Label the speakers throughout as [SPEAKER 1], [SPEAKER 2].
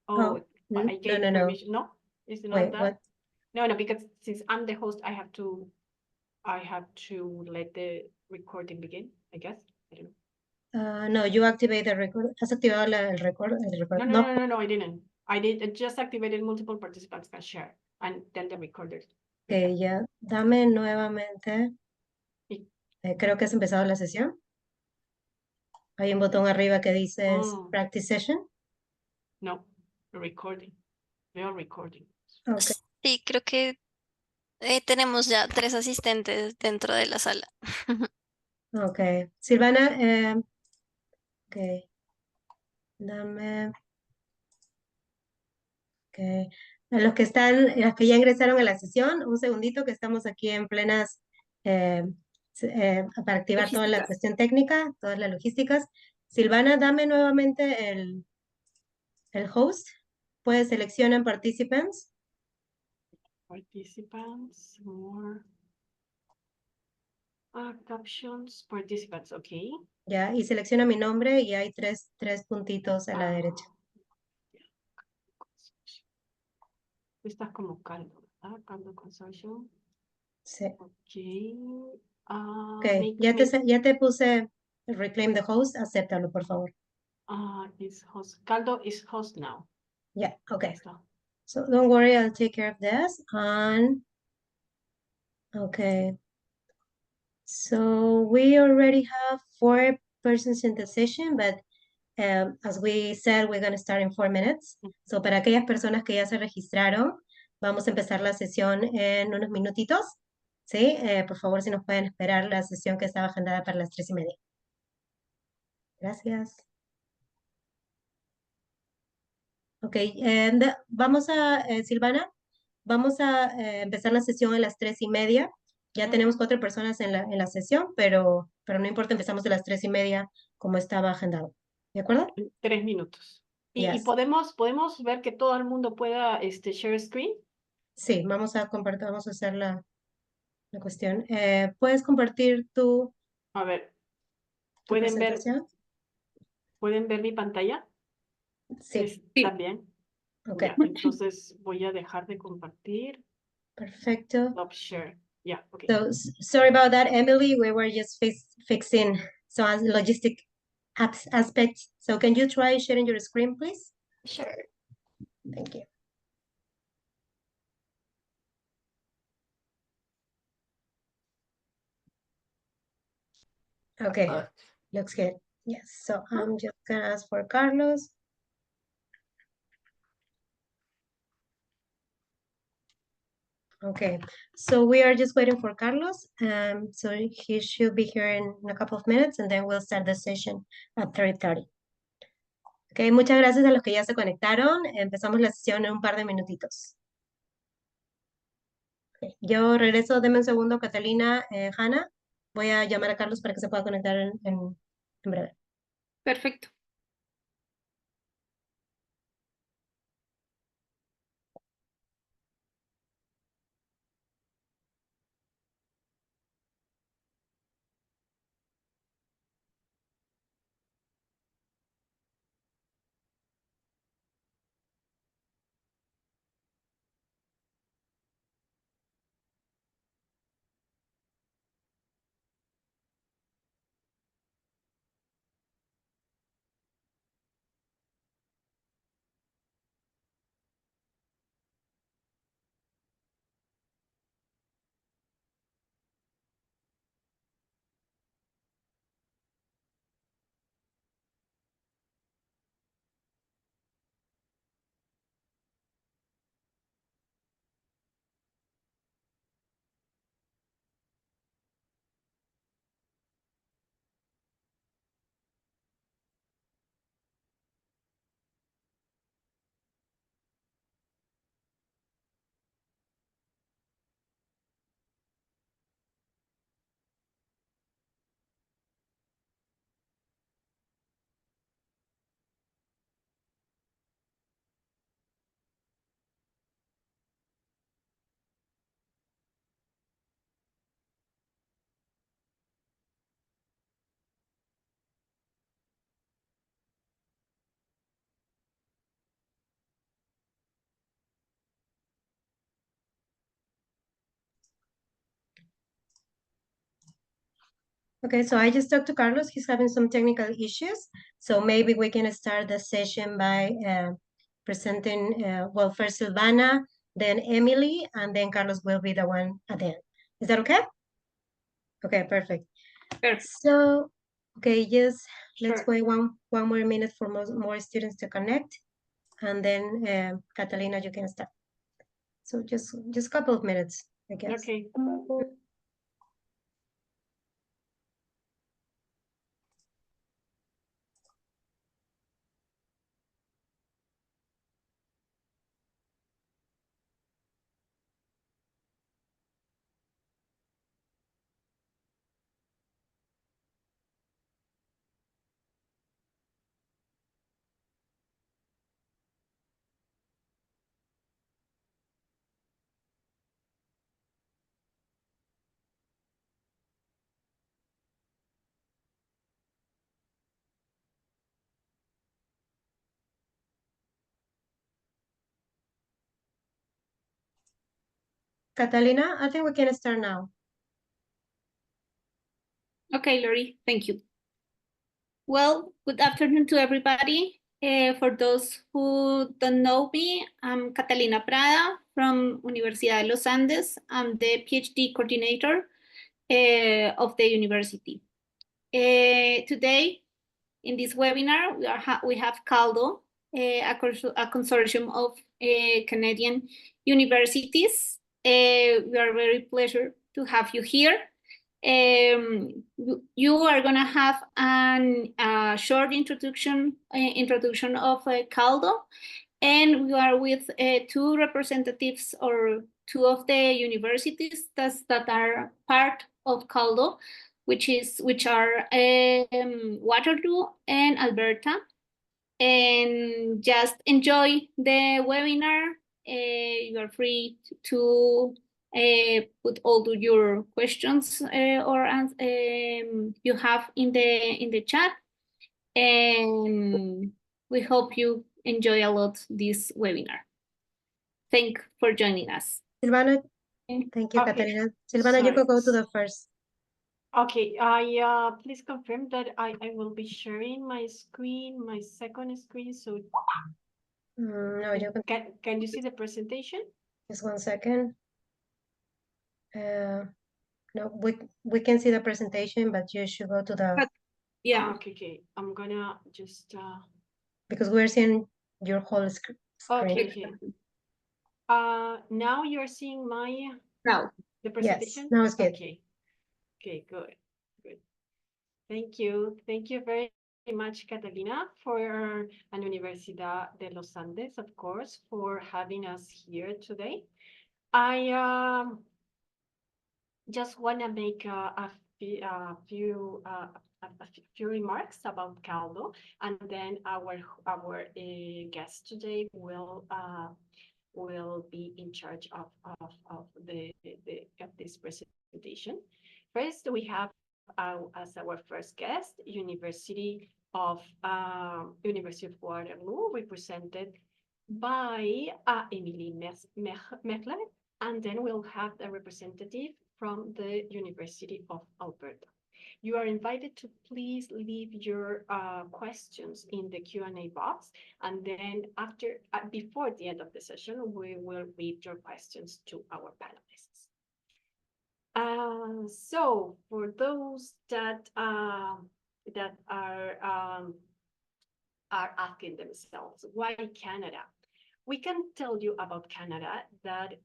[SPEAKER 1] Oh,
[SPEAKER 2] Oh,
[SPEAKER 1] I gave
[SPEAKER 2] no.
[SPEAKER 1] permission. No, it's not
[SPEAKER 2] Wait,
[SPEAKER 1] that.
[SPEAKER 2] what?
[SPEAKER 1] No, because since I'm the host, I have to let the recording begin, I guess. I don't know.
[SPEAKER 2] No, you activate the record. ¿Has activado el record?
[SPEAKER 1] No, I didn't. I just activated multiple participants can share and then the recorders.
[SPEAKER 2] Ok, ya. Dame nuevamente.
[SPEAKER 1] Sí.
[SPEAKER 2] Creo que has empezado la sesión. Hay un botón arriba que dice Practice Session.
[SPEAKER 1] No, recording. We are recording.
[SPEAKER 2] Okay.
[SPEAKER 3] Sí, creo que tenemos ya 3 asistentes dentro de la sala.
[SPEAKER 2] Ok. Silvana, ok. Dame. Ok. A los que ya ingresaron a la sesión, un segundito que estamos aquí en plenas, para activar toda la cuestión técnica, todas las logísticas. Silvana, dame nuevamente el host. Puedes seleccionar Participants.
[SPEAKER 1] Participants, more. Captions, participants, ok.
[SPEAKER 2] Ya, y selecciona mi nombre y hay tres puntitos a la derecha.
[SPEAKER 1] Estás como Caldo, ¿verdad? Caldo Consortium.
[SPEAKER 2] Sí.
[SPEAKER 1] Ok.
[SPEAKER 2] Ok, ya te puse Reclaim the Host, acéptalo, por favor.
[SPEAKER 1] Is host. Caldo is host now.
[SPEAKER 2] Yeah, okay. So don't worry, I'll take care of this. Okay. So we already have 4 persons in the session, but as we said, we're going to start in 4 minutes. So para aquellas personas que ya se registraron, vamos a empezar la sesión en unos minutitos. ¿Sí? Por favor, si nos pueden esperar la sesión que estaba agendada para las 3:30. Gracias. Ok, Silvana, vamos a empezar la sesión a las 3:30. Ya tenemos 4 personas en la sesión, pero no importa, empezamos a las 3:30 como estaba agendado. ¿De acuerdo?
[SPEAKER 1] 3 minutos. ¿Y
[SPEAKER 2] Yes.
[SPEAKER 1] podemos ver que todo el mundo pueda share screen?
[SPEAKER 2] Sí, vamos a compartir, vamos a hacer la cuestión. ¿Puedes compartir tu
[SPEAKER 1] A ver,
[SPEAKER 2] tu
[SPEAKER 1] ¿pueden ver
[SPEAKER 2] presentación?
[SPEAKER 1] mi pantalla?
[SPEAKER 2] Sí.
[SPEAKER 1] También.
[SPEAKER 2] Ok.
[SPEAKER 1] Ya, entonces voy a dejar de compartir.
[SPEAKER 2] Perfecto.
[SPEAKER 1] Stop share. Yeah, okay.
[SPEAKER 2] So sorry about that, Emily. We were just fixing some logistic aspects. So can you try sharing your screen, please?
[SPEAKER 3] Sure.
[SPEAKER 2] Thank you. Okay, looks good. Yes, so I'm just gonna ask for Carlos. Okay, so we are just waiting for Carlos. So he should be here in a couple of minutes and then we'll start the session at 3:30. Okay, muchas gracias a los que ya se conectaron. Empezamos la sesión en un par de minutitos. Okay, yo regreso, deme un segundo, Catalina, Hanna. Voy a llamar a Carlos para que se pueda conectar en breve.
[SPEAKER 4] Perfecto.
[SPEAKER 2] Okay, so I just talked to Carlos. He's having some technical issues. So maybe we can start the session by presenting, well, first Silvana, then Emily, and then Carlos will be the one at the end. Is that okay? Okay, perfect.
[SPEAKER 1] Perfect.
[SPEAKER 2] So, okay, let's
[SPEAKER 1] Sure.
[SPEAKER 2] wait one more minute for more students to connect. And then Catalina, you can start. So just a couple of minutes, I guess.
[SPEAKER 1] Okay.
[SPEAKER 2] Catalina, I think we can start now.
[SPEAKER 4] Okay, Lori, thank you. Well, good afternoon to everybody. For those who don't know me, I'm Catalina Prada from Universidad de los Andes. I'm the PhD coordinator of the university. Today, in this webinar, we have CALDO, a consortium of Canadian universities. We are very pleased to have you here. You are going to have a short introduction of CALDO, and we are with two representatives or two of the universities that are part of CALDO, which are Waterloo and Alberta. And just enjoy the webinar. You are free to put all your questions or you have in the chat, and we hope you enjoy a lot this webinar. Thank you for joining us.
[SPEAKER 2] Silvana, thank you,
[SPEAKER 1] Okay.
[SPEAKER 2] Catalina. Silvana, you can go to the first.
[SPEAKER 1] Okay, please confirm that I will be sharing my screen, my second screen. So
[SPEAKER 2] No, you
[SPEAKER 1] can you see the presentation?
[SPEAKER 2] just 1 second. No, we can see the presentation, but you should go to the.
[SPEAKER 4] Yeah.
[SPEAKER 1] Okay. I'm gonna just.
[SPEAKER 2] Because we're seeing your whole screen.
[SPEAKER 1] Okay. Now you're seeing my.
[SPEAKER 4] Now.
[SPEAKER 1] The presentation.
[SPEAKER 2] Yes, now it's good.
[SPEAKER 1] Okay, good. Thank you very much, Catalina, for Universidad de los Andes, of course, for having us here today. I just want to make a few remarks about CALDO, and then our guest today will be in charge of this presentation. First, we have as our first guest, University of Waterloo, represented by Emily Mechler, and then we'll have a representative from the University of Alberta. You are invited to please leave your questions in the Q&A box, and then before the end of the session, we will read your questions to our panelists. So for those that are asking themselves, why Canada? We can tell you about Canada that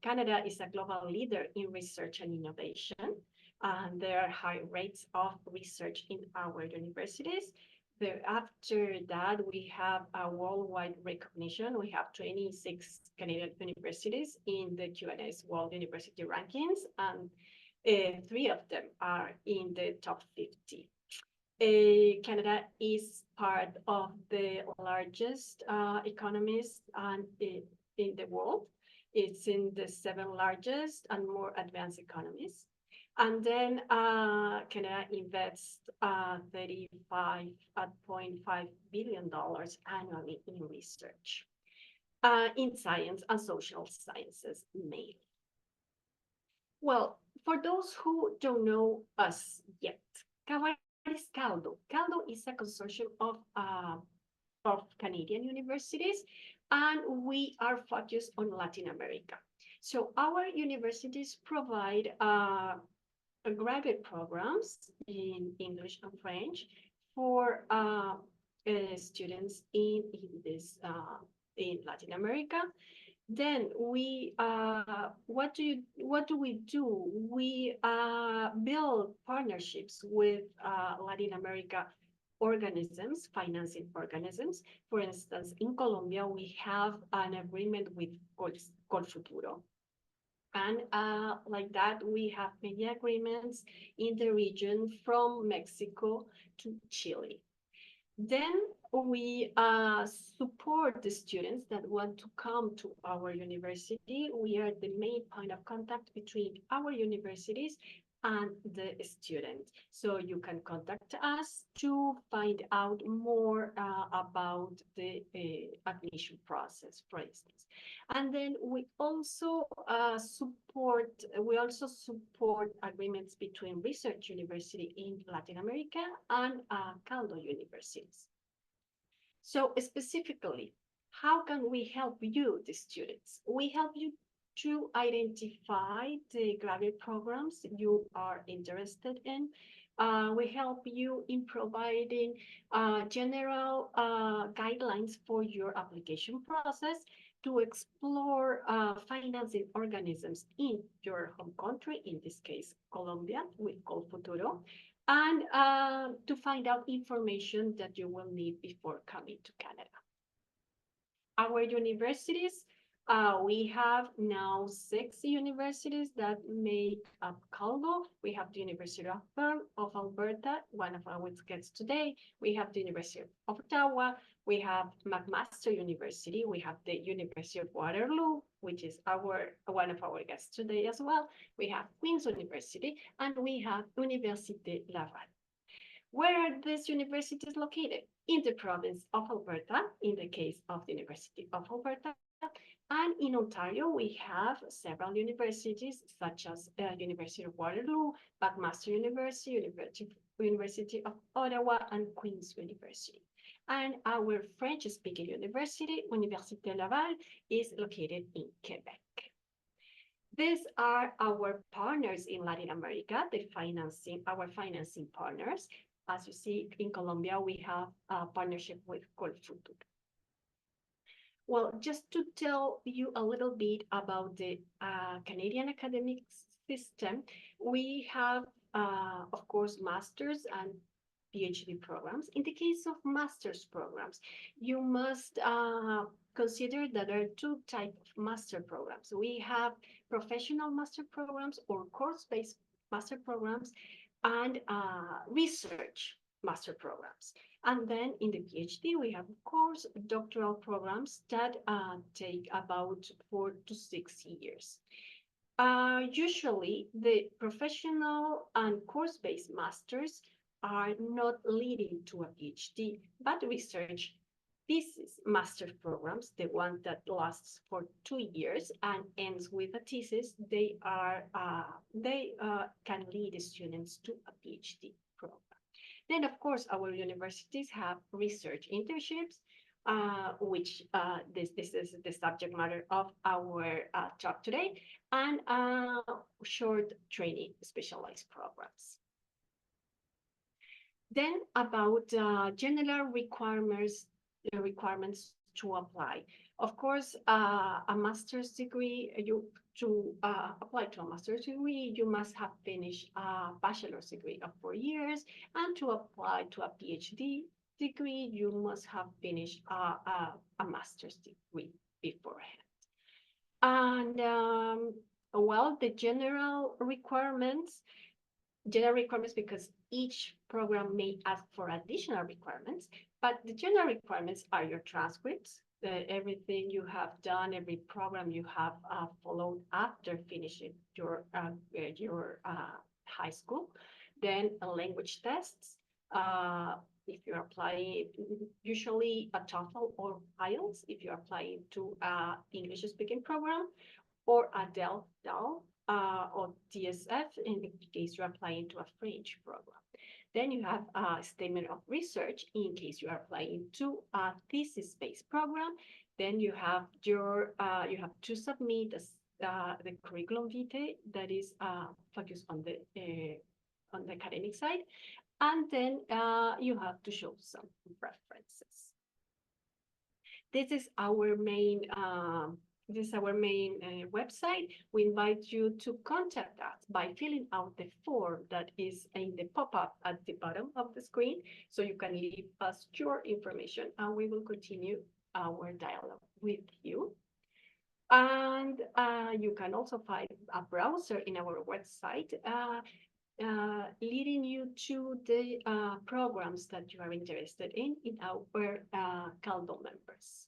[SPEAKER 1] Canada is a global leader in research and innovation. And there are high rates of research in our universities. After that, we have a worldwide recognition. We have 26 Canadian universities in the Q&A's World University Rankings, and 3 of them are in the top 50. Canada is part of the largest economies in the world. It's in the 7 largest and more advanced economies. And then Canada invests $35.5 billion annually in research, in science and social sciences mainly. Well, for those who don't know us yet, what is CALDO? CALDO is a consortium of Canadian universities, and we are focused on Latin America. So our universities provide graduate programs in English and French for students in Latin America. Then we what do we do? We build partnerships with Latin America organisms, financing organisms. For instance, in Colombia, we have an agreement with Colfuturo. And like that, we have many agreements in the region from Mexico to Chile. Then we support the students that want to come to our university. We are the main point of contact between our universities and the student. So you can contact us to find out more about the admission process, for instance. And then we also support agreements between research university in Latin America and CALDO universities. So specifically, how can we help you, the students? We help you to identify the graduate programs you are interested in. We help you in providing general guidelines for your application process, to explore financing organisms in your home country, in this case, Colombia, with Colfuturo, and to find out information that you will need before coming to Canada. Our universities, we have now 6 universities that make up CALDO. We have the University of Alberta, one of our guests today. We have the University of Ottawa. We have McMaster University. We have the University of Waterloo, which is one of our guests today as well. We have Queen's University, and we have Université Laval. Where are these universities located? In the province of Alberta, in the case of the University of Alberta. And in Ontario, we have several universities, such as University of Waterloo, McMaster University, University of Ottawa, and Queen's University. And our French-speaking university, Université Laval, is located in Quebec. These are our partners in Latin America, our financing partners. As you see, in Colombia, we have a partnership with Colfuturo. Well, just to tell you a little bit about the Canadian academic system, we have, of course, master's and PhD programs. In the case of master's programs, you must consider that there are 2 types of master programs. We have professional master programs or course-based master programs, and research master programs. And then in the PhD, we have, of course, doctoral programs that take about 4 to 6 years. Usually, the professional and course-based masters are not leading to a PhD, but research thesis master programs, the one that lasts for 2 years and ends with a thesis, they can lead students to a PhD program. Then, of course, our universities have research internships, which this is the subject matter of our talk today, and short training specialized programs. Then about general requirements to apply. Of course, a master's degree, to apply to a master's degree, you must have finished a bachelor's degree of 4 years, and to apply to a PhD degree, you must have finished a master's degree beforehand. And well, the general requirements, because each program may ask for additional requirements, but the general requirements are your transcripts, everything you have done, every program you have followed after finishing your high school. Then language tests. If you're applying, usually a TOEFL or IELTS, if you're applying to an English-speaking program, or a DEL or DSF in case you're applying to a French program. Then you have a statement of research in case you are applying to a thesis-based program. Then you have your you have to submit the curriculum vitae that is focused on the academic side, and then you have to show some references. This is our main website. We invite you to contact us by filling out the form that is in the pop-up at the bottom of the screen. So you can leave us your information and we will continue our dialogue with you. And you can also find a browser in our website leading you to the programs that you are interested in our CALDO members.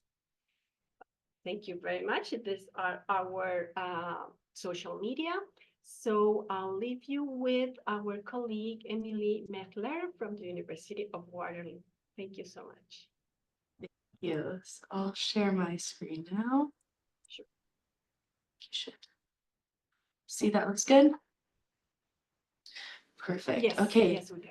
[SPEAKER 1] Thank you very much. These are our social media. So I'll leave you with our colleague, Emily Mechler from the University of Waterloo. Thank you so much.
[SPEAKER 5] Yes, I'll share my screen now.
[SPEAKER 1] Sure.
[SPEAKER 5] You should see that looks good. Perfect.
[SPEAKER 1] Yes,
[SPEAKER 5] okay.
[SPEAKER 1] Yes, we do.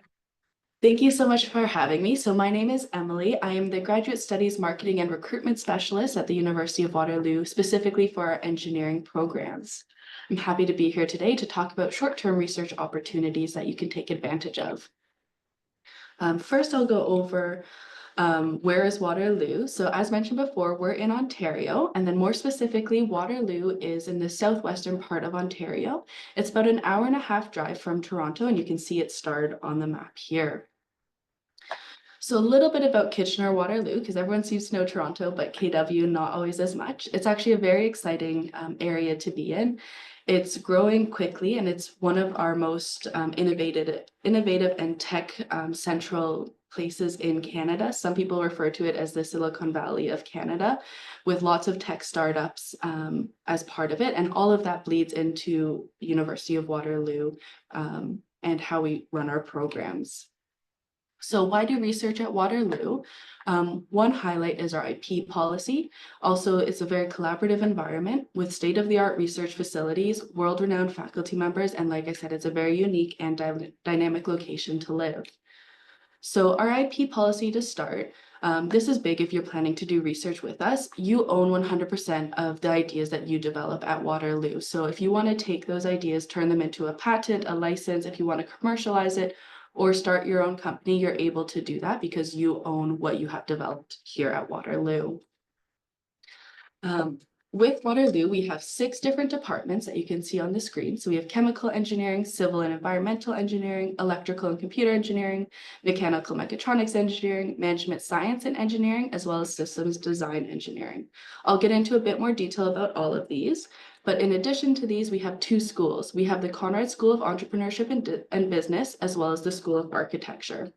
[SPEAKER 5] Thank you so much for having me. So my name is Emily. I am the Graduate Studies Marketing and Recruitment Specialist at the University of Waterloo, specifically for our engineering programs. I'm happy to be here today to talk about short-term research opportunities that you can take advantage of. First, I'll go over where is Waterloo? So as mentioned before, we're in Ontario, and then more specifically, Waterloo is in the southwestern part of Ontario. It's about an hour-and-a-half drive from Toronto, and you can see it starred on the map here. So a little bit about Kitchener-Waterloo, because everyone seems to know Toronto, but KW not always as much. It's actually a very exciting area to be in. It's growing quickly, and it's one of our most innovative and tech central places in Canada. Some people refer to it as the Silicon Valley of Canada, with lots of tech startups as part of it. And all of that bleeds into the University of Waterloo and how we run our programs. So why do research at Waterloo? One highlight is our IP policy. Also, it's a very collaborative environment with state-of-the-art research facilities, world-renowned faculty members, and like I said, it's a very unique and dynamic location to live. So our IP policy to start, this is big if you're planning to do research with us. You own 100% of the ideas that you develop at Waterloo. So if you want to take those ideas, turn them into a patent, a license, if you want to commercialize it, or start your own company, you're able to do that because you own what you have developed here at Waterloo. With Waterloo, we have 6 different departments that you can see on the screen. So we have chemical engineering, civil and environmental engineering, electrical and computer engineering, mechanical mechatronics engineering, management science and engineering, as well as systems design engineering. I'll get into a bit more detail about all of these. But in addition to these, we have 2 schools. We have the Conrad School of Entrepreneurship and Business, as well as the School of Architecture.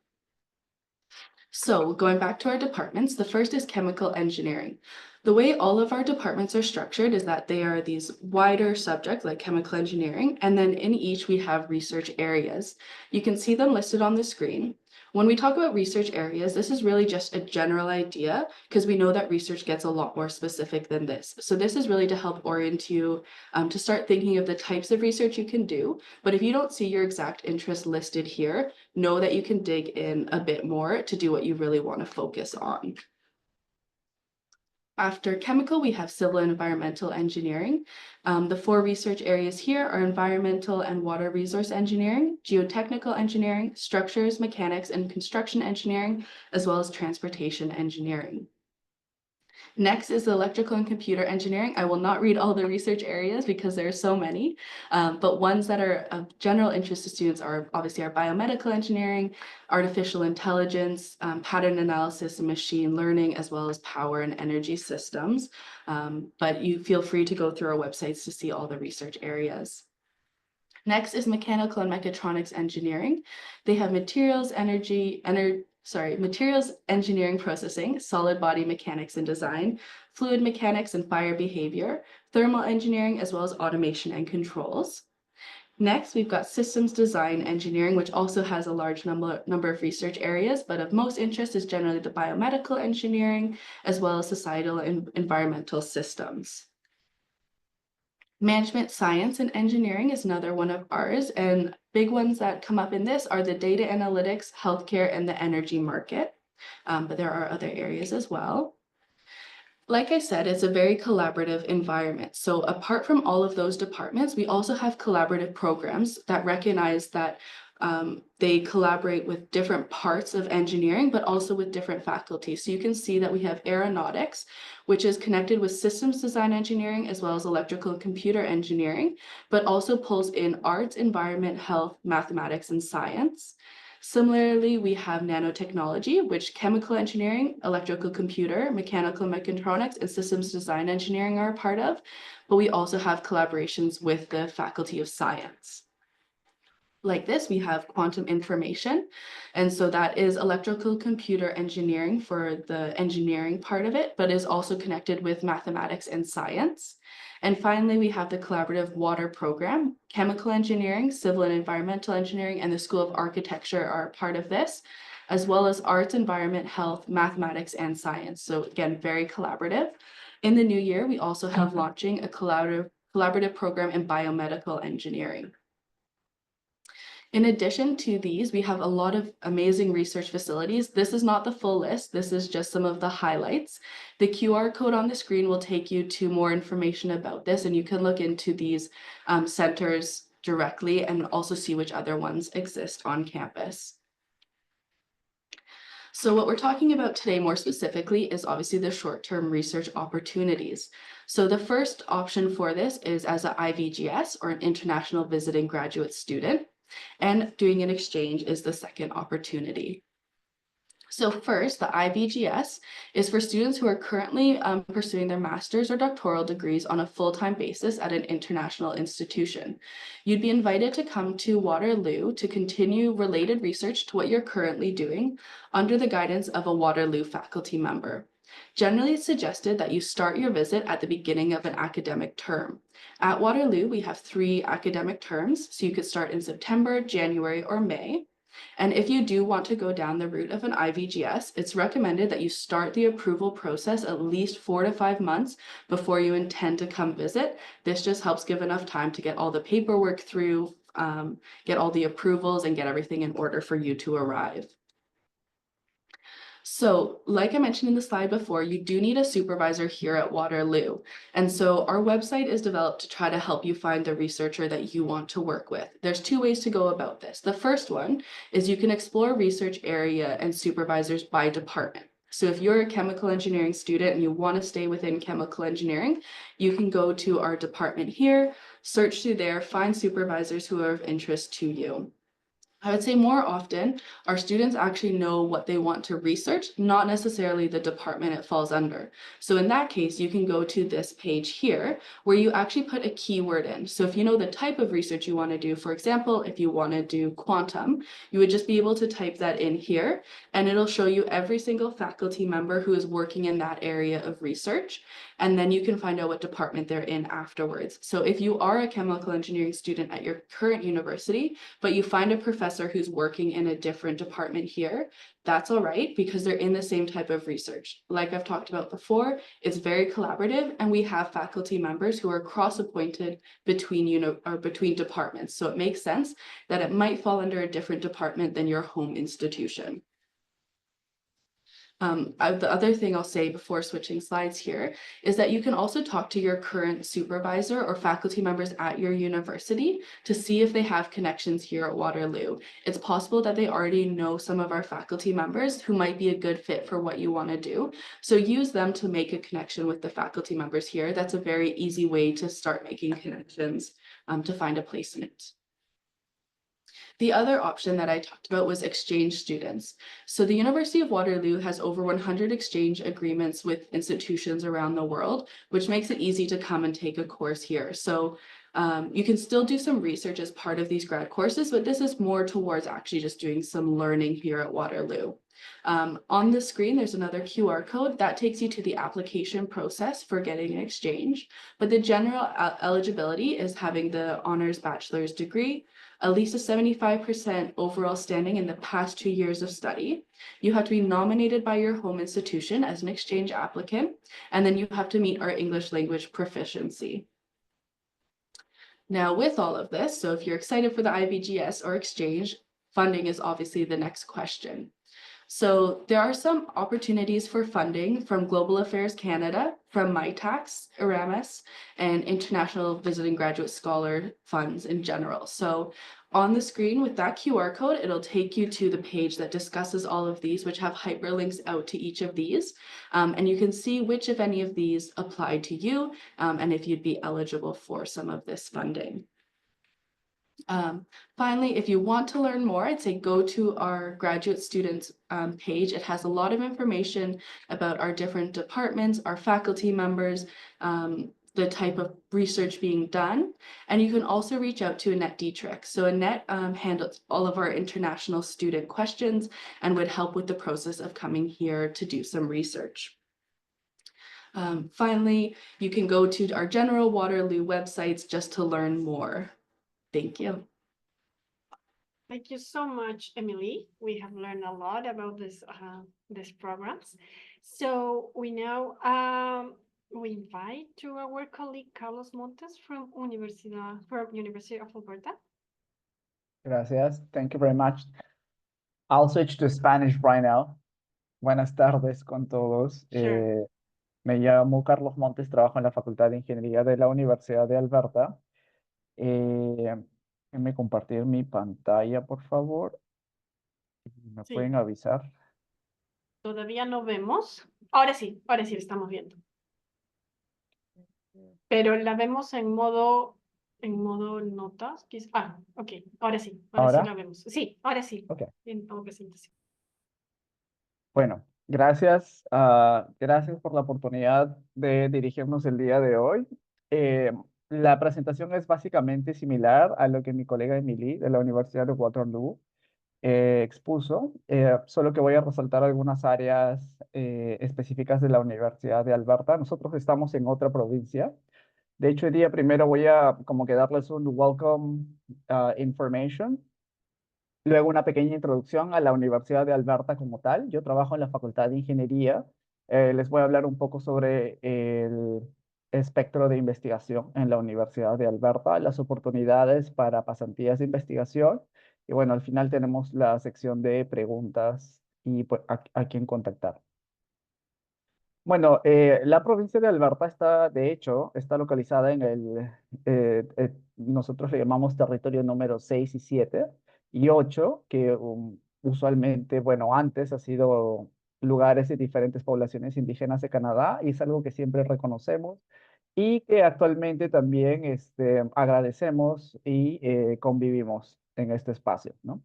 [SPEAKER 5] So going back to our departments, the first is chemical engineering. The way all of our departments are structured is that they are these wider subjects like chemical engineering, and then in each we have research areas. You can see them listed on the screen. When we talk about research areas, this is really just a general idea because we know that research gets a lot more specific than this. So this is really to help orient you to start thinking of the types of research you can do. But if you don't see your exact interest listed here, know that you can dig in a bit more to do what you really want to focus on. After chemical, we have civil and environmental engineering. The 4 research areas here are environmental and water resource engineering, geotechnical engineering, structures, mechanics, and construction engineering, as well as transportation engineering. Next is the electrical and computer engineering. I will not read all the research areas because there are so many, but ones that are of general interest to students are obviously our biomedical engineering, artificial intelligence, pattern analysis and machine learning, as well as power and energy systems. But you feel free to go through our websites to see all the research areas. Next is mechanical and mechatronics engineering. They have materials engineering processing, solid body mechanics and design, fluid mechanics and fire behavior, thermal engineering, as well as automation and controls. Next, we've got systems design engineering, which also has a large number of research areas, but of most interest is generally the biomedical engineering, as well as societal and environmental systems. Management science and engineering is another one of ours, and big ones that come up in this are the data analytics, healthcare, and the energy market. But there are other areas as well. Like I said, it's a very collaborative environment. So apart from all of those departments, we also have collaborative programs that recognize that they collaborate with different parts of engineering, but also with different faculties. So you can see that we have aeronautics, which is connected with systems design engineering, as well as electrical and computer engineering, but also pulls in arts, environment, health, mathematics, and science. Similarly, we have nanotechnology, which chemical engineering, electrical computer, mechanical mechatronics, and systems design engineering are a part of, but we also have collaborations with the Faculty of Science. Like this, we have quantum information, and so that is electrical computer engineering for the engineering part of it, but is also connected with mathematics and science. And finally, we have the collaborative water program. Chemical engineering, civil and environmental engineering, and the School of Architecture are part of this, as well as arts, environment, health, mathematics, and science. So again, very collaborative. In the new year, we also have launching a collaborative program in biomedical engineering. In addition to these, we have a lot of amazing research facilities. This is not the full list. This is just some of the highlights. The QR code on the screen will take you to more information about this, and you can look into these centers directly and also see which other ones exist on campus. So what we're talking about today more specifically is obviously the short-term research opportunities. So the first option for this is as an IVGS, or an international visiting graduate student. And doing an exchange is the second opportunity. So first, the IVGS is for students who are currently pursuing their master's or doctoral degrees on a full-time basis at an international institution. You'd be invited to come to Waterloo to continue related research to what you're currently doing under the guidance of a Waterloo faculty member. Generally, it's suggested that you start your visit at the beginning of an academic term. At Waterloo, we have 3 academic terms, so you could start in September, January, or May. And if you do want to go down the route of an IVGS, it's recommended that you start the approval process at least 4 to 5 months before you intend to come visit. This just helps give enough time to get all the paperwork through, get all the approvals, and get everything in order for you to arrive. So like I mentioned in the slide before, you do need a supervisor here at Waterloo. And so our website is developed to try to help you find the researcher that you want to work with. There's 2 ways to go about this. The first one is you can explore research area and supervisors by department. So if you're a chemical engineering student and you want to stay within chemical engineering, you can go to our department here, search through there, find supervisors who are of interest to you. I would say more often, our students actually know what they want to research, not necessarily the department it falls under. So in that case, you can go to this page here where you actually put a keyword in. So if you know the type of research you want to do, for example, if you want to do quantum, you would just be able to type that in here, and it'll show you every single faculty member who is working in that area of research. And then you can find out what department they're in afterwards. So if you are a chemical engineering student at your current university, but you find a professor who's working in a different department here, that's all right, because they're in the same type of research. Like I've talked about before, it's very collaborative, and we have faculty members who are cross-appointed between departments. So it makes sense that it might fall under a different department than your home institution. The other thing I'll say before switching slides here is that you can also talk to your current supervisor or faculty members at your university to see if they have connections here at Waterloo. It's possible that they already know some of our faculty members who might be a good fit for what you want to do. So use them to make a connection with the faculty members here. That's a very easy way to start making connections to find a placement. The other option that I talked about was exchange students. So the University of Waterloo has over 100 exchange agreements with institutions around the world, which makes it easy to come and take a course here. So you can still do some research as part of these grad courses, but this is more towards actually just doing some learning here at Waterloo. On the screen, there's another QR code that takes you to the application process for getting an exchange. But the general eligibility is having the honors bachelor's degree, at least a 75% overall standing in the past 2 years of study. You have to be nominated by your home institution as an exchange applicant, and then you have to meet our English language proficiency. Now, with all of this, so if you're excited for the IBGS or exchange, funding is obviously the next question. So there are some opportunities for funding from Global Affairs Canada, from MyTax, Eramis, and International Visiting Graduate Scholar Funds in general. So on the screen with that QR code, it'll take you to the page that discusses all of these, which have hyperlinks out to each of these. And you can see which, if any of these, apply to you, and if you'd be eligible for some of this funding. Finally, if you want to learn more, I'd say go to our graduate students page. It has a lot of information about our different departments, our faculty members, the type of research being done. And you can also reach out to Annette Dietrich. So Annette handles all of our international student questions and would help with the process of coming here to do some research. Finally, you can go to our general Waterloo websites just to learn more. Thank you.
[SPEAKER 1] Thank you so much, Emily. We have learned a lot about these programs. So we now we invite to our colleague Carlos Montes from University of Alberta.
[SPEAKER 6] Gracias. Thank you very much. I'll switch to Spanish right now. Buenas tardes con todos.
[SPEAKER 1] Sure.
[SPEAKER 6] Me llamo Carlos Montes, trabajo en la Facultad de Ingeniería de la Universidad de Alberta. Déjenme compartir mi pantalla, por favor. ¿Me
[SPEAKER 1] Sí.
[SPEAKER 6] pueden avisar?
[SPEAKER 1] Todavía no vemos. Ahora sí lo estamos viendo. Pero la vemos en modo notas. Ok, ahora sí
[SPEAKER 6] ¿Ahora?
[SPEAKER 1] la vemos. Sí, ahora sí.
[SPEAKER 6] Ok.
[SPEAKER 1] En modo presentación.
[SPEAKER 6] Bueno, gracias, gracias por la oportunidad de dirigirnos el día de hoy. La presentación es básicamente similar a lo que mi colega Emily de la Universidad de Waterloo expuso, solo que voy a resaltar algunas áreas específicas de la Universidad de Alberta. Nosotros estamos en otra provincia. De hecho, el día primero voy a como que darles un welcome information. Luego una pequeña introducción a la Universidad de Alberta como tal. Yo trabajo en la Facultad de Ingeniería. Les voy a hablar un poco sobre el espectro de investigación en la Universidad de Alberta, las oportunidades para pasantías de investigación. Y bueno, al final tenemos la sección de preguntas y pues, a quién contactar. Bueno, la provincia de Alberta está, de hecho, está localizada en nosotros le llamamos territorio número 6 y 7 y 8, que usualmente, bueno, antes ha sido lugares de diferentes poblaciones indígenas de Canadá y es algo que siempre reconocemos y que actualmente también agradecemos y convivimos en este espacio, ¿no?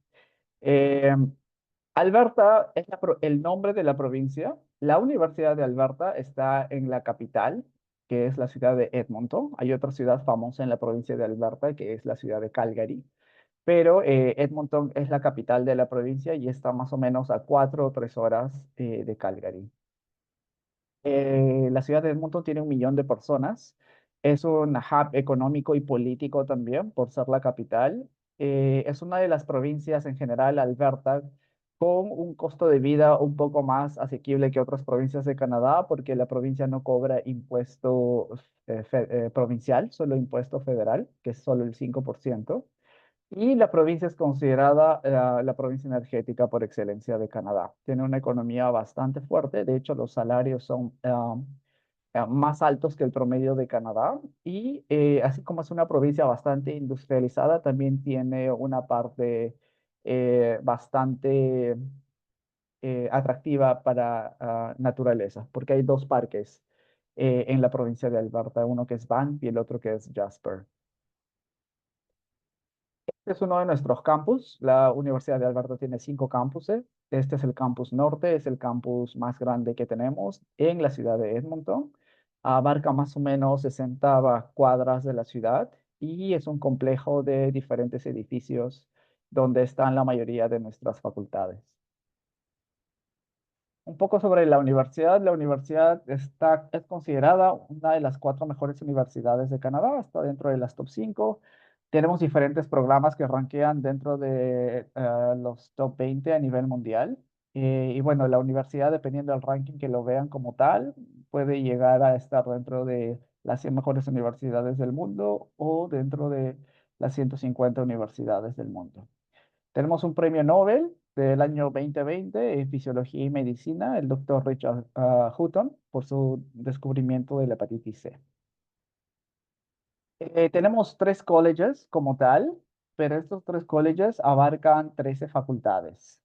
[SPEAKER 6] Alberta es el nombre de la provincia. La Universidad de Alberta está en la capital, que es la ciudad de Edmonton. Hay otra ciudad famosa en la provincia de Alberta, que es la ciudad de Calgary. Pero Edmonton es la capital de la provincia y está más o menos a 4 o 3 horas de Calgary. La ciudad de Edmonton tiene 1 millón de personas. Es un hub económico y político también por ser la capital. Es una de las provincias en general, Alberta, con un costo de vida un poco más asequible que otras provincias de Canadá, porque la provincia no cobra impuesto provincial, solo impuesto federal, que es solo el 5%. Y la provincia es considerada la provincia energética por excelencia de Canadá. Tiene una economía bastante fuerte. De hecho, los salarios son más altos que el promedio de Canadá. Y así como es una provincia bastante industrializada, también tiene una parte bastante atractiva para naturaleza, porque hay 2 parques en la provincia de Alberta, uno que es Banff y el otro que es Jasper. Este es uno de nuestros campus. La Universidad de Alberta tiene 5 campuses. Este es el campus norte, es el campus más grande que tenemos en la ciudad de Edmonton. Abarca más o menos 60 cuadras de la ciudad y es un complejo de diferentes edificios donde están la mayoría de nuestras facultades. Un poco sobre la universidad. La universidad es considerada una de las 4 mejores universidades de Canadá, está dentro de las top 5. Tenemos diferentes programas que rankean dentro de los top 20 a nivel mundial. Y bueno, la universidad, dependiendo del ranking que lo vean como tal, puede llegar a estar dentro de las 100 mejores universidades del mundo o dentro de las 150 universidades del mundo. Tenemos un premio Nobel del año 2020 en Fisiología y Medicina, el doctor Richard Hutton, por su descubrimiento de la hepatitis C. Tenemos 3 colleges como tal, pero estos 3 colleges abarcan 13 facultades.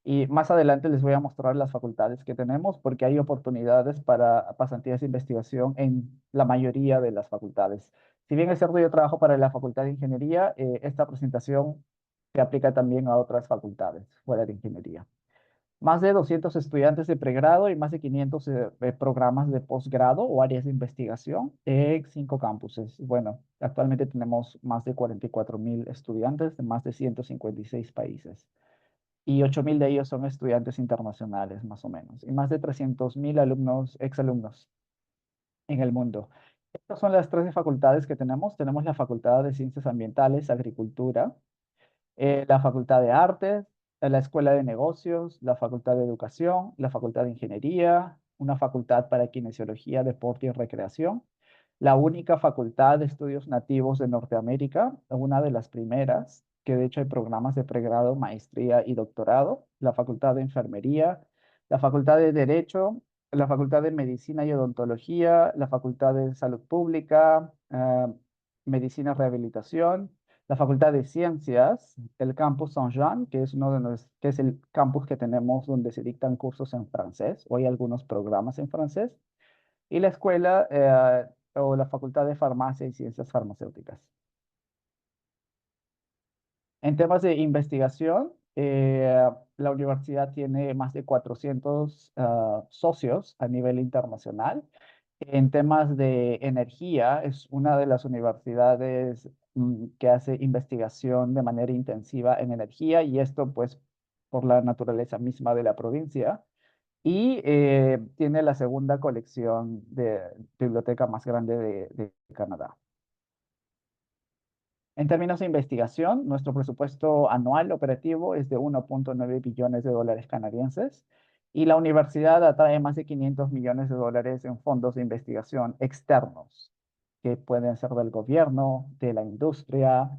[SPEAKER 6] Y más adelante les voy a mostrar las facultades que tenemos porque hay oportunidades para pasantías de investigación en la mayoría de las facultades. Si bien es cierto, yo trabajo para la Facultad de Ingeniería, esta presentación se aplica también a otras facultades fuera de ingeniería. Más de 200 estudiantes de pregrado y más de 500 programas de posgrado o áreas de investigación en 5 campuses. Bueno, actualmente tenemos más de 44,000 estudiantes de más de 156 países. Y 8,000 de ellos son estudiantes internacionales, más o menos. Y más de 300,000 alumnos, exalumnos en el mundo. Estas son las 13 facultades que tenemos. Tenemos la Facultad de Ciencias Ambientales, Agricultura, la Facultad de Artes, la Escuela de Negocios, la Facultad de Educación, la Facultad de Ingeniería, una facultad para Kinesiología, Deporte y Recreación, la única facultad de estudios nativos de Norteamérica, una de las primeras, que de hecho hay programas de pregrado, maestría y doctorado, la Facultad de Enfermería, la Facultad de Derecho, la Facultad de Medicina y Odontología, la Facultad de Salud Pública, Medicina y Rehabilitación, la Facultad de Ciencias, el campus Saint-Jean, que es que es el campus que tenemos donde se dictan cursos en francés, o hay algunos programas en francés, y la escuela o la Facultad de Farmacia y Ciencias Farmacéuticas. En temas de investigación, la universidad tiene más de 400 socios a nivel internacional. En temas de energía, es una de las universidades que hace investigación de manera intensiva en energía y esto pues por la naturaleza misma de la provincia. Y tiene la segunda colección de biblioteca más grande de Canadá. En términos de investigación, nuestro presupuesto anual operativo es de 1.9 billones de dólares canadienses y la universidad atrae más de 500 millones de dólares en fondos de investigación externos, que pueden ser del gobierno, de la industria,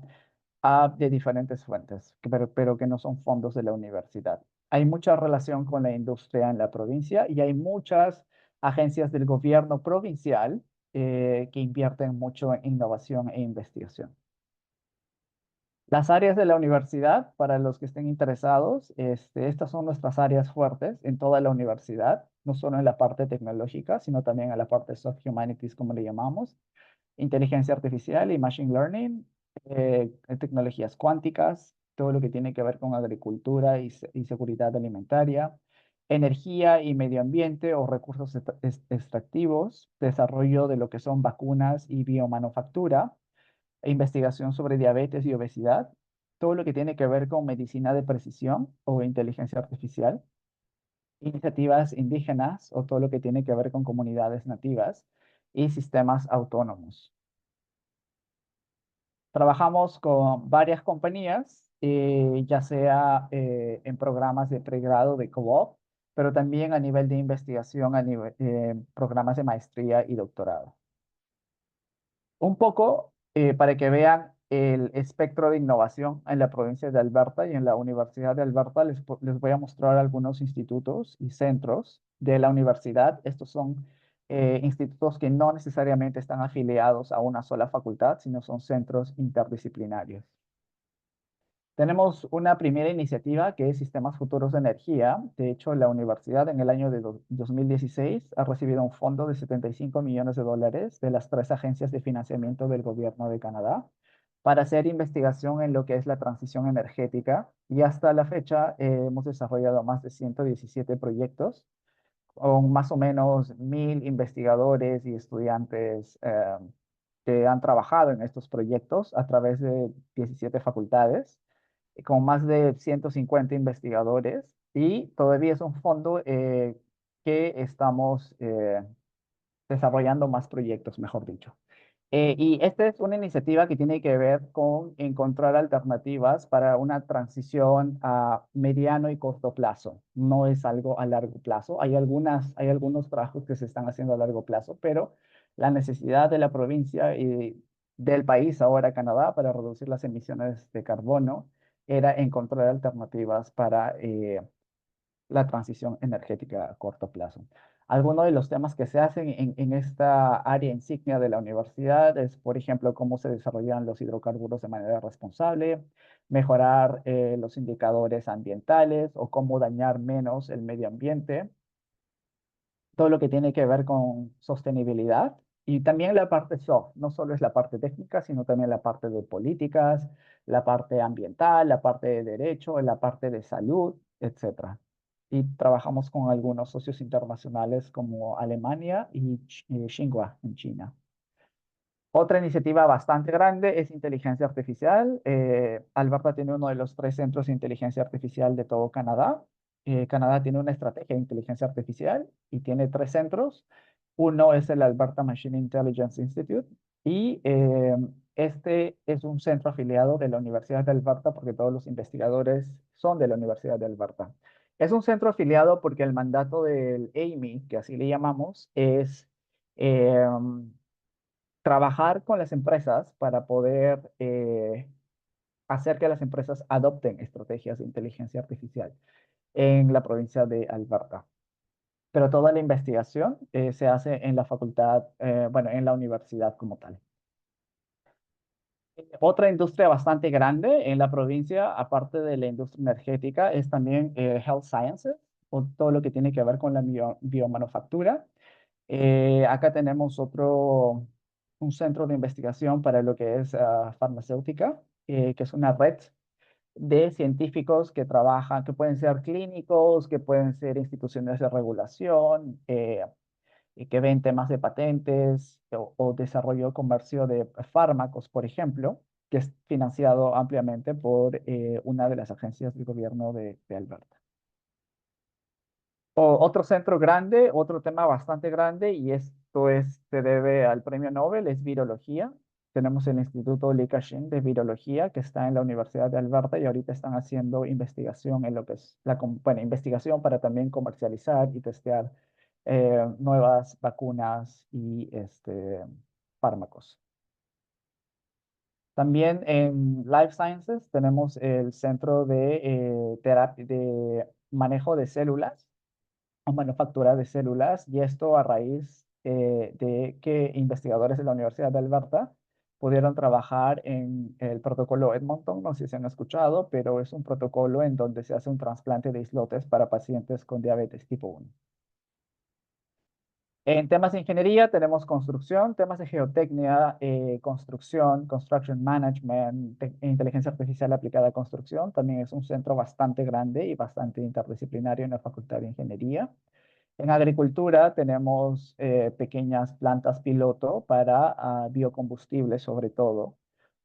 [SPEAKER 6] de diferentes fuentes, pero que no son fondos de la universidad. Hay mucha relación con la industria en la provincia y hay muchas agencias del gobierno provincial que invierten mucho en innovación e investigación. Las áreas de la universidad, para los que estén interesados, estas son nuestras áreas fuertes en toda la universidad, no solo en la parte tecnológica, sino también en la parte soft humanities, como le llamamos, inteligencia artificial y machine learning, tecnologías cuánticas, todo lo que tiene que ver con agricultura y seguridad alimentaria, energía y medio ambiente o recursos extractivos, desarrollo de lo que son vacunas y biomanufactura, investigación sobre diabetes y obesidad, todo lo que tiene que ver con medicina de precisión o inteligencia artificial, iniciativas indígenas o todo lo que tiene que ver con comunidades nativas y sistemas autónomos. Trabajamos con varias compañías, ya sea en programas de pregrado de co-op, pero también a nivel de investigación, a nivel, programas de maestría y doctorado. Un poco para que vean el espectro de innovación en la provincia de Alberta y en la Universidad de Alberta, les voy a mostrar algunos institutos y centros de la universidad. Estos son institutos que no necesariamente están afiliados a una sola facultad, sino son centros interdisciplinarios. Tenemos una primera iniciativa que es Sistemas Futuros de Energía. De hecho, la universidad en el año de 2016 ha recibido un fondo de 75 millones de dólares de las 3 agencias de financiamiento del gobierno de Canadá para hacer investigación en lo que es la transición energética. Y hasta la fecha hemos desarrollado más de 117 proyectos con más o menos 1,000 investigadores y estudiantes que han trabajado en estos proyectos a través de 17 facultades con más de 150 investigadores y todavía es un fondo que estamos desarrollando más proyectos, mejor dicho. Y esta es una iniciativa que tiene que ver con encontrar alternativas para una transición a mediano y corto plazo. No es algo a largo plazo. Hay algunos trabajos que se están haciendo a largo plazo, pero la necesidad de la provincia y del país, ahora Canadá, para reducir las emisiones de carbono, era encontrar alternativas para la transición energética a corto plazo. Algunos de los temas que se hacen en esta área insignia de la universidad es, por ejemplo, cómo se desarrollan los hidrocarburos de manera responsable, mejorar los indicadores ambientales o cómo dañar menos el medio ambiente, todo lo que tiene que ver con sostenibilidad y también la parte soft, no solo es la parte técnica, sino también la parte de políticas, la parte ambiental, la parte de derecho, la parte de salud, etcétera. Y trabajamos con algunos socios internacionales como Alemania y Tsinghua en China. Otra iniciativa bastante grande es inteligencia artificial. Alberta tiene uno de los 3 centros de inteligencia artificial de todo Canadá. Canadá tiene una estrategia de inteligencia artificial y tiene 3 centros. Uno es el Alberta Machine Intelligence Institute y este es un centro afiliado de la Universidad de Alberta porque todos los investigadores son de la Universidad de Alberta. Es un centro afiliado porque el mandato del AMI, que así le llamamos, es trabajar con las empresas para poder hacer que las empresas adopten estrategias de inteligencia artificial en la provincia de Alberta. Pero toda la investigación se hace en la facultad, bueno, en la universidad como tal. Otra industria bastante grande en la provincia, aparte de la industria energética, es también health sciences, o todo lo que tiene que ver con la biomanufactura. Acá tenemos un centro de investigación para lo que es farmacéutica, que es una red de científicos que trabajan, que pueden ser clínicos, que pueden ser instituciones de regulación, y que ven temas de patentes o desarrollo comercio de fármacos, por ejemplo, que es financiado ampliamente por una de las agencias del gobierno de Alberta. Otro centro grande, otro tema bastante grande, y esto se debe al premio Nobel, es virología. Tenemos el Instituto Li Ka-shing de Virología, que está en la Universidad de Alberta, y ahorita están haciendo investigación en lo que es bueno, investigación para también comercializar y testear nuevas vacunas y fármacos. También en Life Sciences tenemos el Centro de Manejo de Células o manufactura de células, y esto a raíz de que investigadores de la Universidad de Alberta pudieron trabajar en el protocolo Edmonton, no sé si han escuchado, pero es un protocolo en donde se hace un trasplante de islotes para pacientes con diabetes tipo 1. En temas de ingeniería tenemos construcción, temas de geotecnia, construction management, inteligencia artificial aplicada a construcción. También es un centro bastante grande y bastante interdisciplinario en la Facultad de Ingeniería. En agricultura tenemos pequeñas plantas piloto para biocombustibles sobre todo,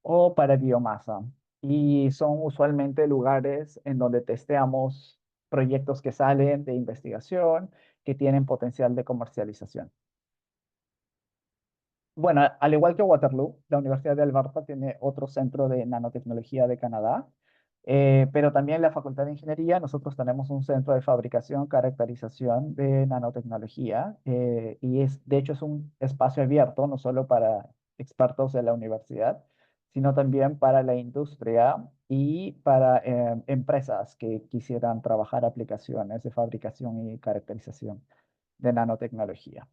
[SPEAKER 6] o para biomasa. Y son usualmente lugares en donde testeamos proyectos que salen de investigación, que tienen potencial de comercialización. Bueno, al igual que Waterloo, la Universidad de Alberta tiene otro centro de nanotecnología de Canadá, pero también la Facultad de Ingeniería, nosotros tenemos un centro de fabricación, caracterización de nanotecnología, y de hecho es un espacio abierto, no solo para expertos de la universidad, sino también para la industria y para empresas que quisieran trabajar aplicaciones de fabricación y caracterización de nanotecnología.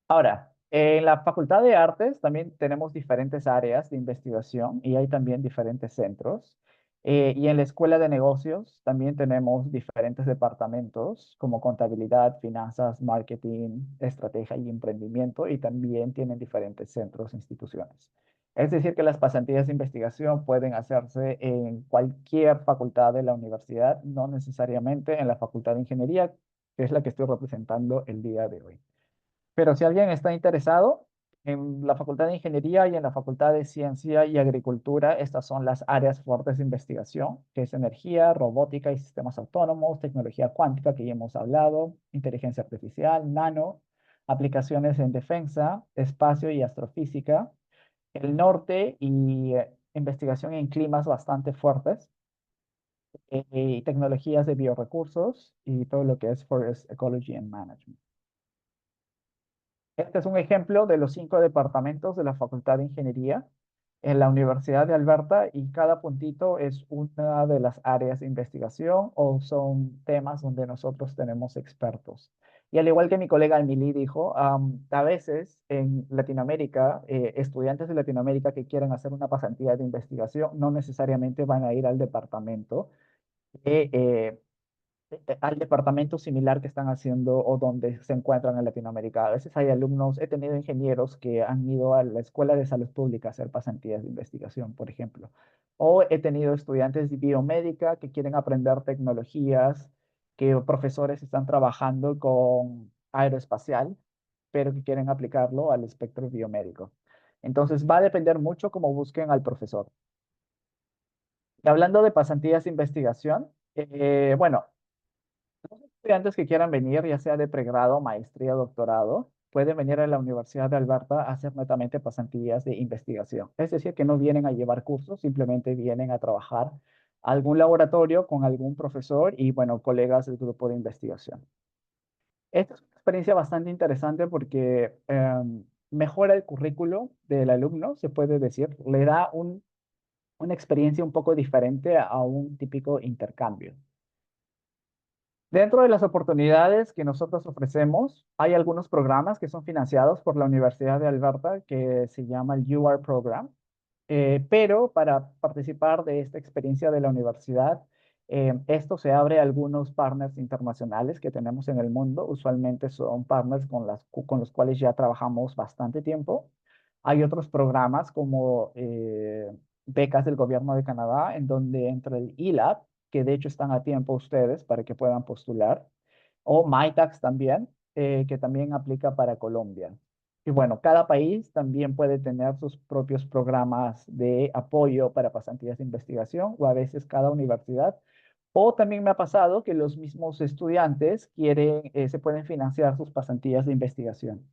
[SPEAKER 6] Ahora, en la Facultad de Artes también tenemos diferentes áreas de investigación y hay también diferentes centros. Y en la Escuela de Negocios también tenemos diferentes departamentos como contabilidad, finanzas, marketing, estrategia y emprendimiento, y también tienen diferentes centros e instituciones. Es decir, que las pasantías de investigación pueden hacerse en cualquier facultad de la universidad, no necesariamente en la Facultad de Ingeniería, que es la que estoy representando el día de hoy. Pero si alguien está interesado, en la Facultad de Ingeniería y en la Facultad de Ciencia y Agricultura, estas son las áreas fuertes de investigación, que es energía, robótica y sistemas autónomos, tecnología cuántica, que ya hemos hablado, inteligencia artificial, nano, aplicaciones en defensa, espacio y astrofísica, el norte y investigación en climas bastante fuertes, y tecnologías de biorrecursos y todo lo que es Forest Ecology and Management. Este es un ejemplo de los 5 departamentos de la Facultad de Ingeniería en la Universidad de Alberta y cada puntito es una de las áreas de investigación o son temas donde nosotros tenemos expertos. Y al igual que mi colega Emily dijo, a veces en Latinoamérica, estudiantes de Latinoamérica que quieren hacer una pasantía de investigación no necesariamente van a ir al departamento de al departamento similar que están haciendo o donde se encuentran en Latinoamérica. A veces hay alumnos, he tenido ingenieros que han ido a la Escuela de Salud Pública a hacer pasantías de investigación, por ejemplo. O he tenido estudiantes de biomédica que quieren aprender tecnologías, que profesores están trabajando con aeroespacial, pero que quieren aplicarlo al espectro biomédico. Entonces va a depender mucho cómo busquen al profesor. Y hablando de pasantías de investigación, bueno, los estudiantes que quieran venir, ya sea de pregrado, maestría, doctorado, pueden venir a la Universidad de Alberta a hacer netamente pasantías de investigación. Es decir, que no vienen a llevar cursos, simplemente vienen a trabajar a algún laboratorio con algún profesor y, bueno, colegas del grupo de investigación. Esta es una experiencia bastante interesante porque mejora el currículo del alumno, se puede decir, le da una experiencia un poco diferente a un típico intercambio. Dentro de las oportunidades que nosotros ofrecemos, hay algunos programas que son financiados por la Universidad de Alberta que se llama el UR Program. Pero para participar de esta experiencia de la universidad, esto se abre a algunos partners internacionales que tenemos en el mundo. Usualmente son partners con los cuales ya trabajamos bastante tiempo. Hay otros programas como becas del gobierno de Canadá, en donde entra el ELAB, que de hecho están a tiempo ustedes para que puedan postular, o MyTax también, que también aplica para Colombia. Y bueno, cada país también puede tener sus propios programas de apoyo para pasantías de investigación, o a veces cada universidad. O también me ha pasado que los mismos estudiantes se pueden financiar sus pasantías de investigación.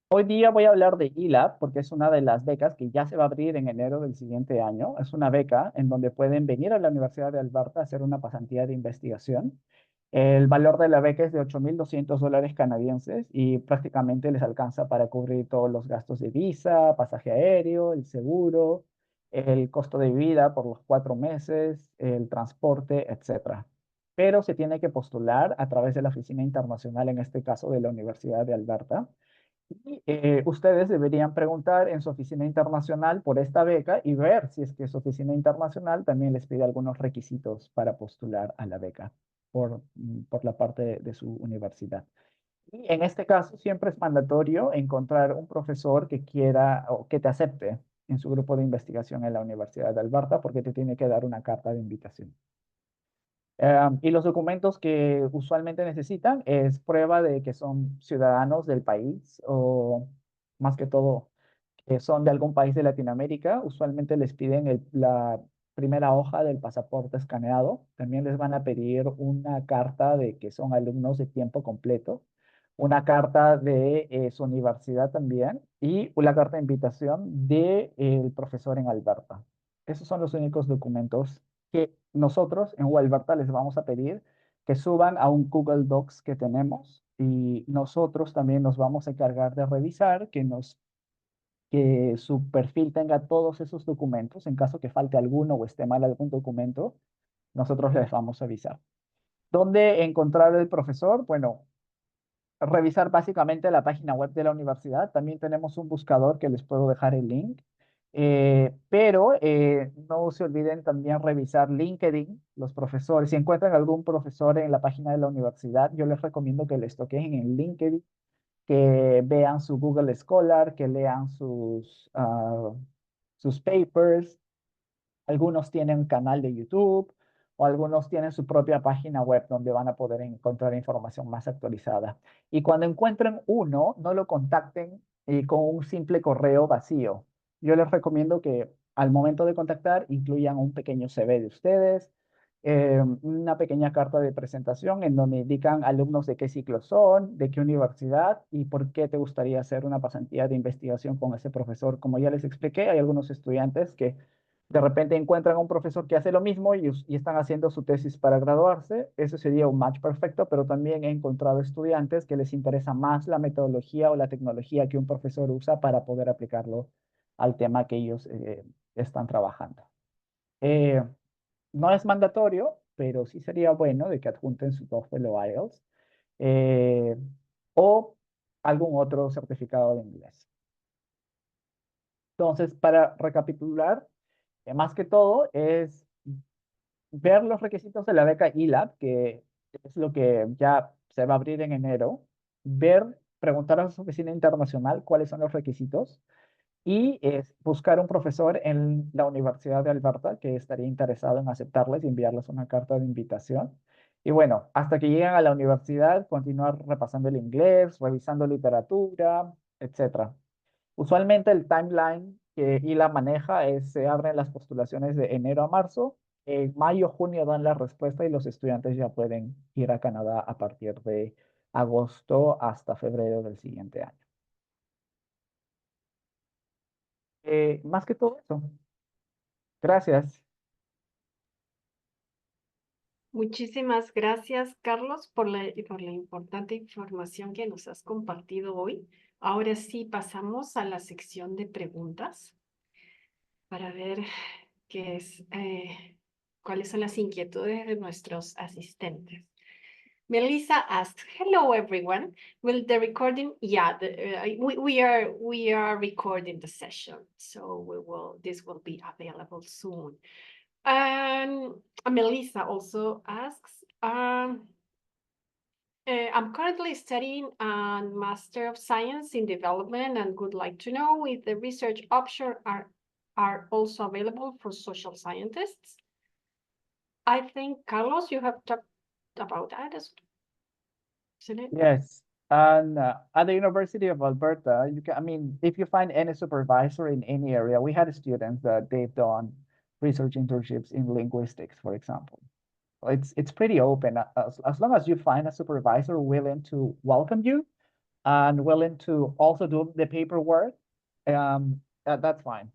[SPEAKER 6] Hoy día voy a hablar de ELAB porque es una de las becas que ya se va a abrir en enero del siguiente año. Es una beca en donde pueden venir a la Universidad de Alberta a hacer una pasantía de investigación. El valor de la beca es de $8,200 canadienses y prácticamente les alcanza para cubrir todos los gastos de visa, pasaje aéreo, el seguro, el costo de vida por los 4 meses, el transporte, etc. Pero se tiene que postular a través de la oficina internacional, en este caso de la Universidad de Alberta. Y ustedes deberían preguntar en su oficina internacional por esta beca y ver si es que su oficina internacional también les pide algunos requisitos para postular a la beca por la parte de su universidad. Y en este caso siempre es mandatorio encontrar un profesor que quiera o que te acepte en su grupo de investigación en la Universidad de Alberta porque te tiene que dar una carta de invitación. Y los documentos que usualmente necesitan es prueba de que son ciudadanos del país o más que todo que son de algún país de Latinoamérica. Usualmente les piden la primera hoja del pasaporte escaneado. También les van a pedir una carta de que son alumnos de tiempo completo, una carta de su universidad también y una carta de invitación del profesor en Alberta. Esos son los únicos documentos que nosotros en UAlberta les vamos a pedir que suban a un Google Docs que tenemos y nosotros también nos vamos a encargar de revisar que su perfil tenga todos esos documentos. En caso que falte alguno o esté mal algún documento, nosotros les vamos a avisar. ¿Dónde encontrar el profesor? Bueno, revisar básicamente la página web de la universidad. También tenemos un buscador que les puedo dejar el link. Pero no se olviden también revisar LinkedIn, los profesores. Si encuentran algún profesor en la página de la universidad, yo les recomiendo que les toquen en LinkedIn, que vean su Google Scholar, que lean sus papers. Algunos tienen un canal de YouTube o algunos tienen su propia página web donde van a poder encontrar información más actualizada. Y cuando encuentren uno, no lo contacten con un simple correo vacío. Yo les recomiendo que al momento de contactar incluyan un pequeño CV de ustedes, una pequeña carta de presentación en donde indican alumnos de qué ciclo son, de qué universidad y por qué te gustaría hacer una pasantía de investigación con ese profesor. Como ya les expliqué, hay algunos estudiantes que de repente encuentran a un profesor que hace lo mismo y están haciendo su tesis para graduarse. Eso sería un match perfecto, pero también he encontrado estudiantes que les interesa más la metodología o la tecnología que un profesor usa para poder aplicarlo al tema que ellos están trabajando. No es mandatorio, pero sí sería bueno de que adjunten su TOEFL o IELTS o algún otro certificado de inglés. Entonces, para recapitular, más que todo es ver los requisitos de la beca ELAB, que es lo que ya se va a abrir en enero, preguntar a su oficina internacional cuáles son los requisitos y buscar un profesor en la Universidad de Alberta que estaría interesado en aceptarles y enviarles una carta de invitación. Y bueno, hasta que lleguen a la universidad, continuar repasando el inglés, revisando literatura, etc. Usualmente el timeline que ILA maneja se abren las postulaciones de enero a marzo. En mayo, junio dan la respuesta y los estudiantes ya pueden ir a Canadá a partir de agosto hasta febrero del siguiente año. Más que todo eso. Gracias.
[SPEAKER 1] Muchísimas gracias, Carlos, por la importante información que nos has compartido hoy. Ahora sí, pasamos a la sección de preguntas para ver cuáles son las inquietudes de nuestros asistentes. Melissa asks, "Hello, everyone. Will the recording?" Yeah, we are recording the session, so this will be available soon. Melissa also asks, I'm currently studying a Master of Science in Development and would like to know if the research options are also available for social scientists. I think, Carlos, you have talked about that, isn't it?
[SPEAKER 6] Yes. And at the University of Alberta, if you find any supervisor in any area, we had students that they've done research internships in linguistics, for example. It's pretty open. As long as you find a supervisor willing to welcome you and willing to also do the paperwork, that's fine.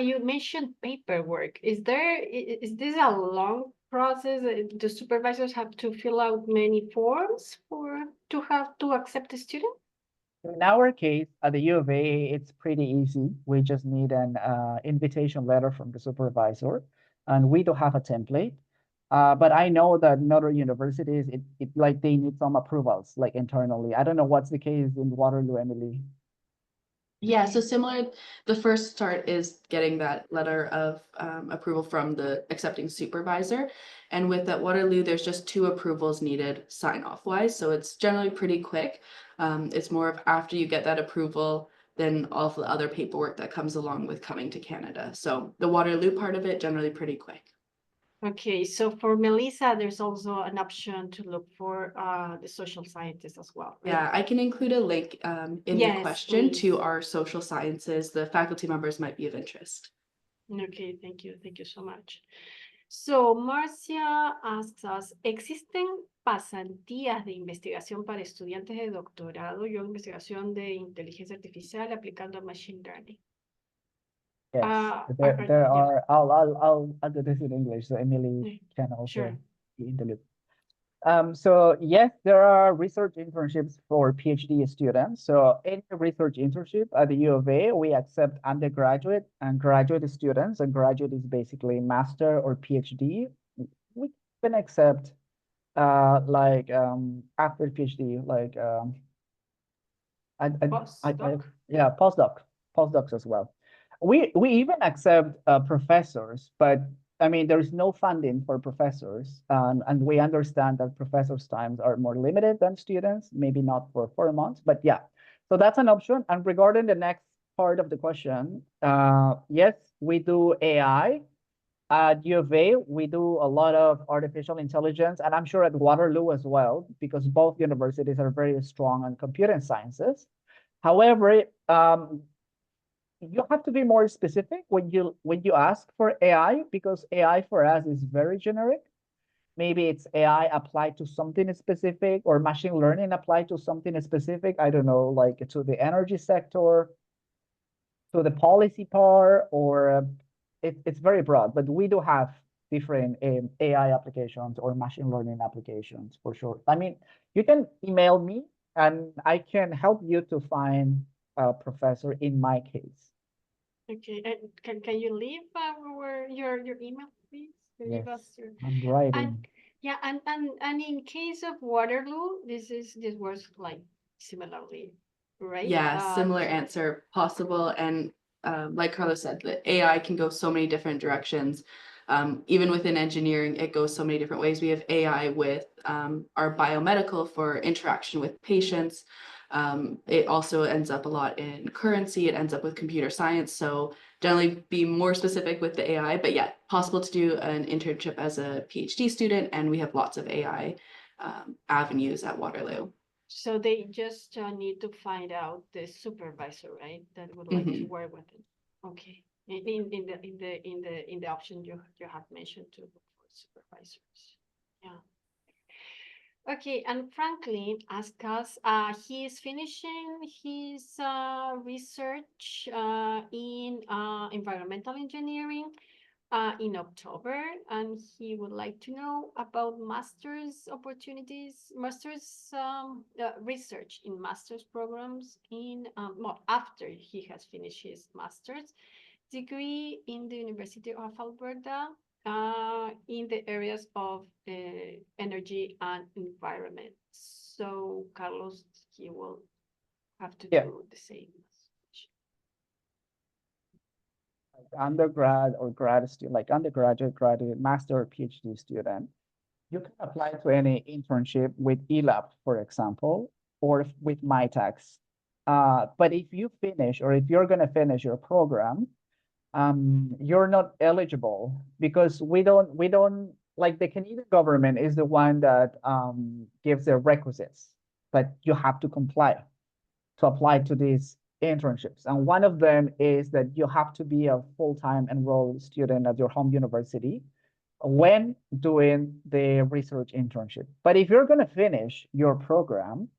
[SPEAKER 1] You mentioned paperwork. Is this a long process? The supervisors have to fill out many forms to accept a student?
[SPEAKER 6] In our case, at the U of A, it's pretty easy. We just need an invitation letter from the supervisor, and we do have a template. But I know that in other universities, they need some approvals, like internally. I don't know what's the case in Waterloo, Emily.
[SPEAKER 5] Yeah, so similar, the first start is getting that letter of approval from the accepting supervisor. And with that Waterloo, there's just 2 approvals needed sign-off wise. So it's generally pretty quick. It's more of after you get that approval, then all of the other paperwork that comes along with coming to Canada. So the Waterloo part of it, generally pretty quick.
[SPEAKER 1] Okay, so for Melissa, there's also an option to look for the social scientists as well, right?
[SPEAKER 5] Yeah, I can include a link in the
[SPEAKER 1] Yes,
[SPEAKER 5] question
[SPEAKER 1] please.
[SPEAKER 5] to our social sciences. The faculty members might be of interest.
[SPEAKER 1] Okay, thank you. Thank you so much. So Marcia asks us, ¿existen pasantías de investigación para estudiantes de doctorado y investigación de inteligencia artificial aplicando a machine learning?
[SPEAKER 6] Yes,
[SPEAKER 1] Yeah.
[SPEAKER 6] there are. I'll do this in English, so Emily can also
[SPEAKER 1] Sure.
[SPEAKER 6] be in the loop. So yes, there are research internships for PhD students. So any research internship at the U of A, we accept undergraduate and graduate students, and graduate is basically master or PhD. We can accept after PhD, postdocs as well. We even accept professors, but I mean, there is no funding for professors, and we understand that professors' times are more limited than students, maybe not for 4 months, but yeah. So that's an option. And regarding the next part of the question, yes, we do AI. At U of A, we do a lot of artificial intelligence, and I'm sure at Waterloo as well, because both universities are very strong on computer sciences. However, you have to be more specific when you ask for AI, because AI for us is very generic. Maybe it's AI applied to something specific, or machine learning applied to something specific. I don't know, like to the energy sector, to the policy part, or it's very broad. But we do have different AI applications or machine learning applications for sure. I mean, you can email me and I can help you to find a professor in my case.
[SPEAKER 1] Okay, and can you leave your email, please? Can you
[SPEAKER 6] Yes,
[SPEAKER 1] give us your
[SPEAKER 6] I'm writing.
[SPEAKER 1] and yeah, and in case of Waterloo, this was like similarly, right?
[SPEAKER 5] Yeah, similar answer possible. And like Carlos said, the AI can go so many different directions. Even within engineering, it goes so many different ways. We have AI with our biomedical for interaction with patients. It also ends up a lot in currency. It ends up with computer science. So generally be more specific with the AI, but yeah, possible to do an internship as a PhD student. And we have lots of AI avenues at Waterloo.
[SPEAKER 1] So they just need to find out the supervisor, right? That would like to work with it. Okay. In the option you have mentioned to look for supervisors. Yeah. Okay, and Franklin asked us, he is finishing his research in environmental engineering in October, and he would like to know about master's opportunities, master's research in master's programs in well, after he has finished his master's degree in the University of Alberta in the areas of energy and environment. So Carlos, he will have to do the same.
[SPEAKER 6] Undergrad or grad student, like undergraduate, graduate, master, or PhD student, you can apply to any internship with ELAB, for example, or with MyTax. But if you finish, or if you're going to finish your program, you're not eligible, because we don't like, the Canadian government is the one that gives the requisites, but you have to comply to apply to these internships. And one of them is that you have to be a full-time enrolled student at your home university when doing the research internship. But if you're going to finish your program,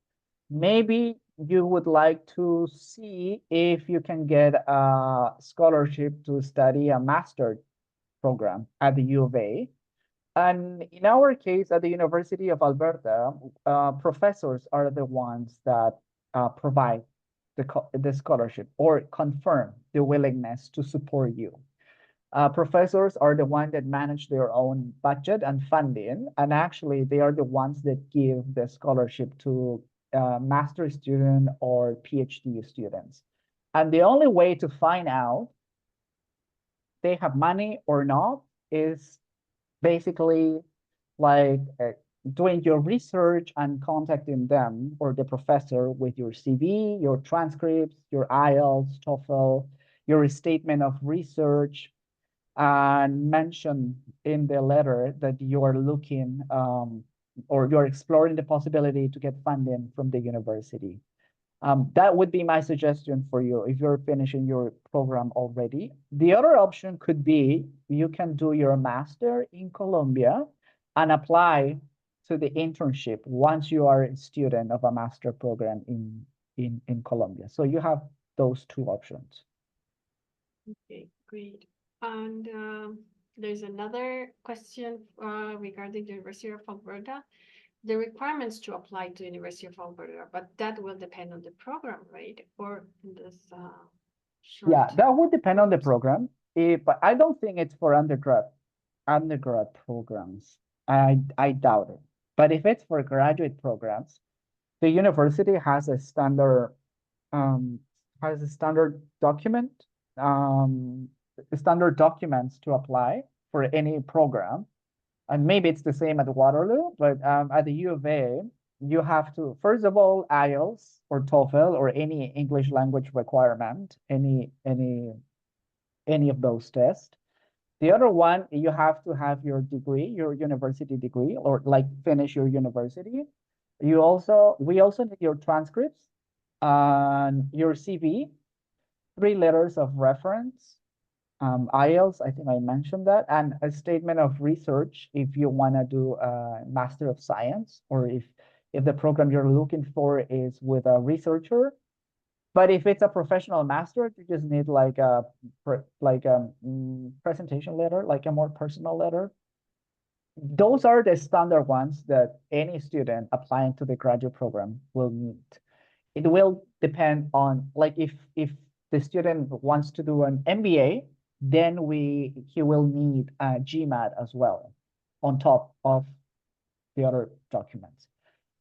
[SPEAKER 6] maybe you would like to see if you can get a scholarship to study a master program at the U of A. And in our case, at the University of Alberta, professors are the ones that provide the scholarship or confirm the willingness to support you. Professors are the ones that manage their own budget and funding, and actually they are the ones that give the scholarship to master student or PhD students. And the only way to find out they have money or not is basically like doing your research and contacting them or the professor with your CV, your transcripts, your IELTS, TOEFL, your statement of research, and mention in the letter that you are looking or you're exploring the possibility to get funding from the university. That would be my suggestion for you if you're finishing your program already. The other option could be you can do your master in Colombia and apply to the internship once you are a student of a master program in Colombia. So you have those two options.
[SPEAKER 1] Okay, great. And there's another question regarding the University of Alberta. The requirements to apply to University of Alberta, but that will depend on the program, right? Or this
[SPEAKER 6] Yeah, that would depend on the program. But I don't think it's for undergrad programs. I doubt it. But if it's for graduate programs, the university has a standard document, standard documents to apply for any program. And maybe it's the same at Waterloo, but at the U of A, you have to, first of all, IELTS or TOEFL or any English language requirement, any of those tests. The other one, you have to have your degree, your university degree, or like finish your university. We also need your transcripts and your CV. 3 letters of reference, IELTS, I think I mentioned that, and a statement of research if you want to do a Master of Science, or if the program you're looking for is with a researcher. But if it's a professional master, you just need like a presentation letter, like a more personal letter. Those are the standard ones that any student applying to the graduate program will need. It will depend on, like, if the student wants to do an MBA, then he will need a GMAT as well on top of the other documents.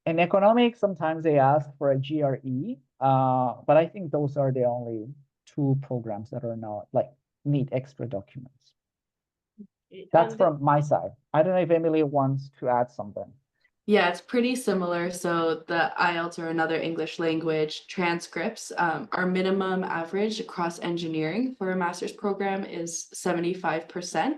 [SPEAKER 6] In economics, sometimes they ask for a GRE, but I think those are the only 2 programs that are not like need extra documents. That's from my side. I don't know if Emily wants to add something.
[SPEAKER 5] Yeah, it's pretty similar. So the IELTS or another English language transcripts, our minimum average across engineering for a master's program is 75%,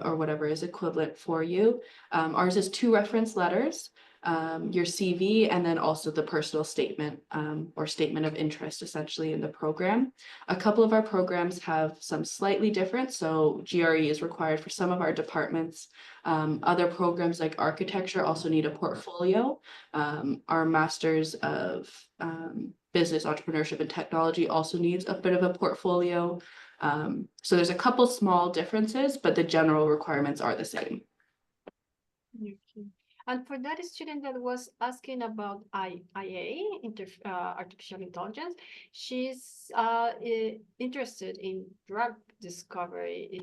[SPEAKER 5] or whatever is equivalent for you. Ours is 2 reference letters, your CV, and then also the personal statement, or statement of interest essentially in the program. A couple of our programs have some slightly different, so GRE is required for some of our departments. Other programs like architecture also need a portfolio. Our Masters of Business, Entrepreneurship, and Technology also needs a bit of a portfolio. So there's a couple small differences, but the general requirements are the same.
[SPEAKER 1] Okay. And for that student that was asking about IA, artificial intelligence, she's interested in drug discovery.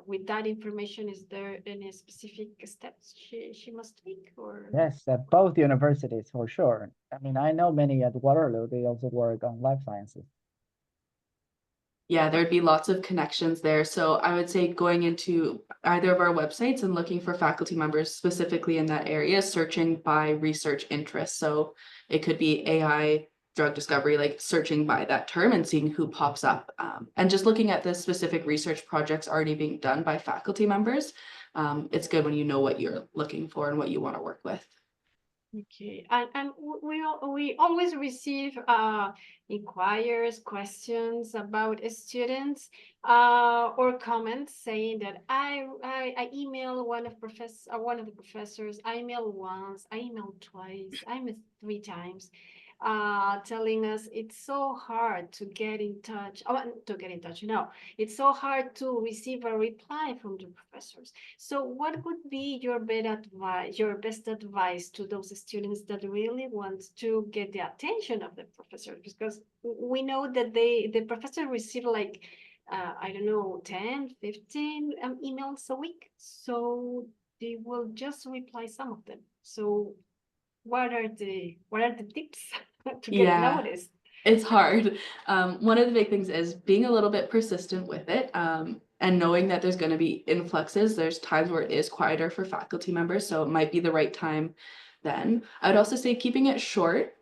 [SPEAKER 1] With that information, is there any specific steps she must take? Or
[SPEAKER 6] Yes, at both universities for sure. I mean, I know many at Waterloo, they also work on life sciences.
[SPEAKER 5] Yeah, there'd be lots of connections there. So I would say going into either of our websites and looking for faculty members specifically in that area, searching by research interest. So it could be AI, drug discovery, like searching by that term and seeing who pops up. And just looking at the specific research projects already being done by faculty members. It's good when you know what you're looking for and what you want to work with.
[SPEAKER 1] okay, and we always receive inquiries, questions about students, or comments saying that I email one of the professors. I emailed once, I emailed twice, I emailed 3 times, telling us it's so hard to get in touch. It's so hard to receive a reply from the professors. So what would be your best advice to those students that really want to get the attention of the professor? Because we know that the professor receive like, I don't know, 10, 15 emails a week. So they will just reply some of them. So what are the tips to get noticed?
[SPEAKER 5] It's hard. One of the big things is being a little bit persistent with it, and knowing that there's going to be influxes. There's times where it is quieter for faculty members, so it might be the right time then. I'd also say keeping it short.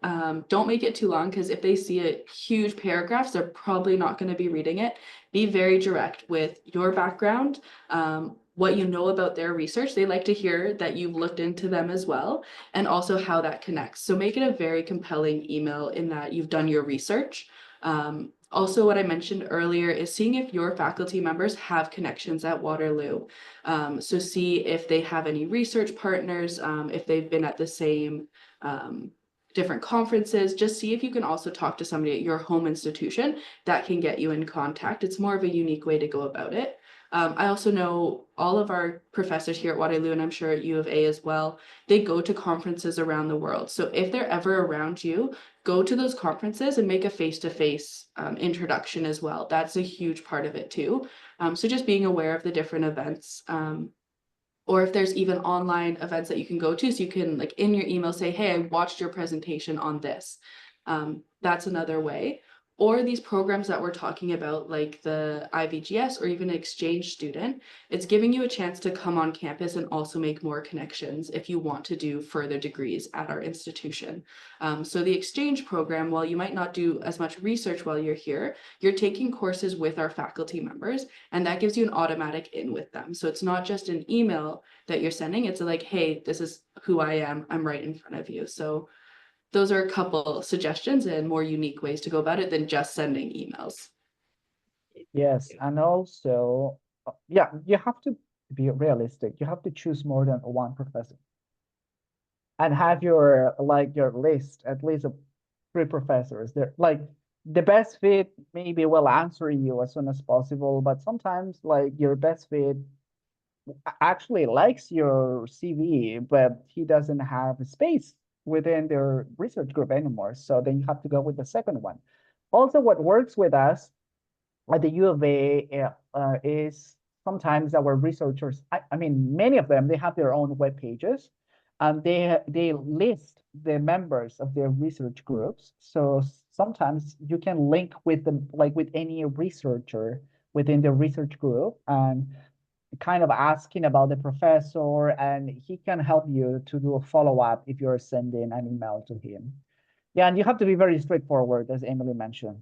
[SPEAKER 5] Don't make it too long, because if they see a huge paragraphs, they're probably not going to be reading it. Be very direct with your background, what you know about their research. They like to hear that you've looked into them as well, and also how that connects. So make it a very compelling email in that you've done your research. Also, what I mentioned earlier is seeing if your faculty members have connections at Waterloo. So see if they have any research partners, if they've been at the same different conferences. Just see if you can also talk to somebody at your home institution that can get you in contact. It's more of a unique way to go about it. I also know all of our professors here at Waterloo, and I'm sure at U of A as well, they go to conferences around the world. So if they're ever around you, go to those conferences and make a face-to-face introduction as well. That's a huge part of it too. So just being aware of the different events, or if there's even online events that you can go to, so you can, like, in your email say, hey, I watched your presentation on this. That's another way. Or these programs that we're talking about, like the IVGS or even an exchange student, it's giving you a chance to come on campus and also make more connections if you want to do further degrees at our institution. So the exchange program, while you might not do as much research while you're here, you're taking courses with our faculty members, and that gives you an automatic in with them. So it's not just an email that you're sending, it's like, hey, this is who I am, I'm right in front of you. So those are a couple suggestions and more unique ways to go about it than just sending emails.
[SPEAKER 6] Yes, and also, yeah, you have to be realistic. You have to choose more than one professor. And have your list, at least of 3 professors. They're like the best fit maybe will answer you as soon as possible, but sometimes like your best fit actually likes your CV, but he doesn't have space within their research group anymore. So then you have to go with the second one. Also, what works with us at the U of A is sometimes our researchers, I mean, many of them, they have their own web pages and they list the members of their research groups. So sometimes you can link with them, like with any researcher within the research group and kind of asking about the professor, and he can help you to do a follow-up if you're sending an email to him. Yeah, and you have to be very straightforward, as Emily mentioned.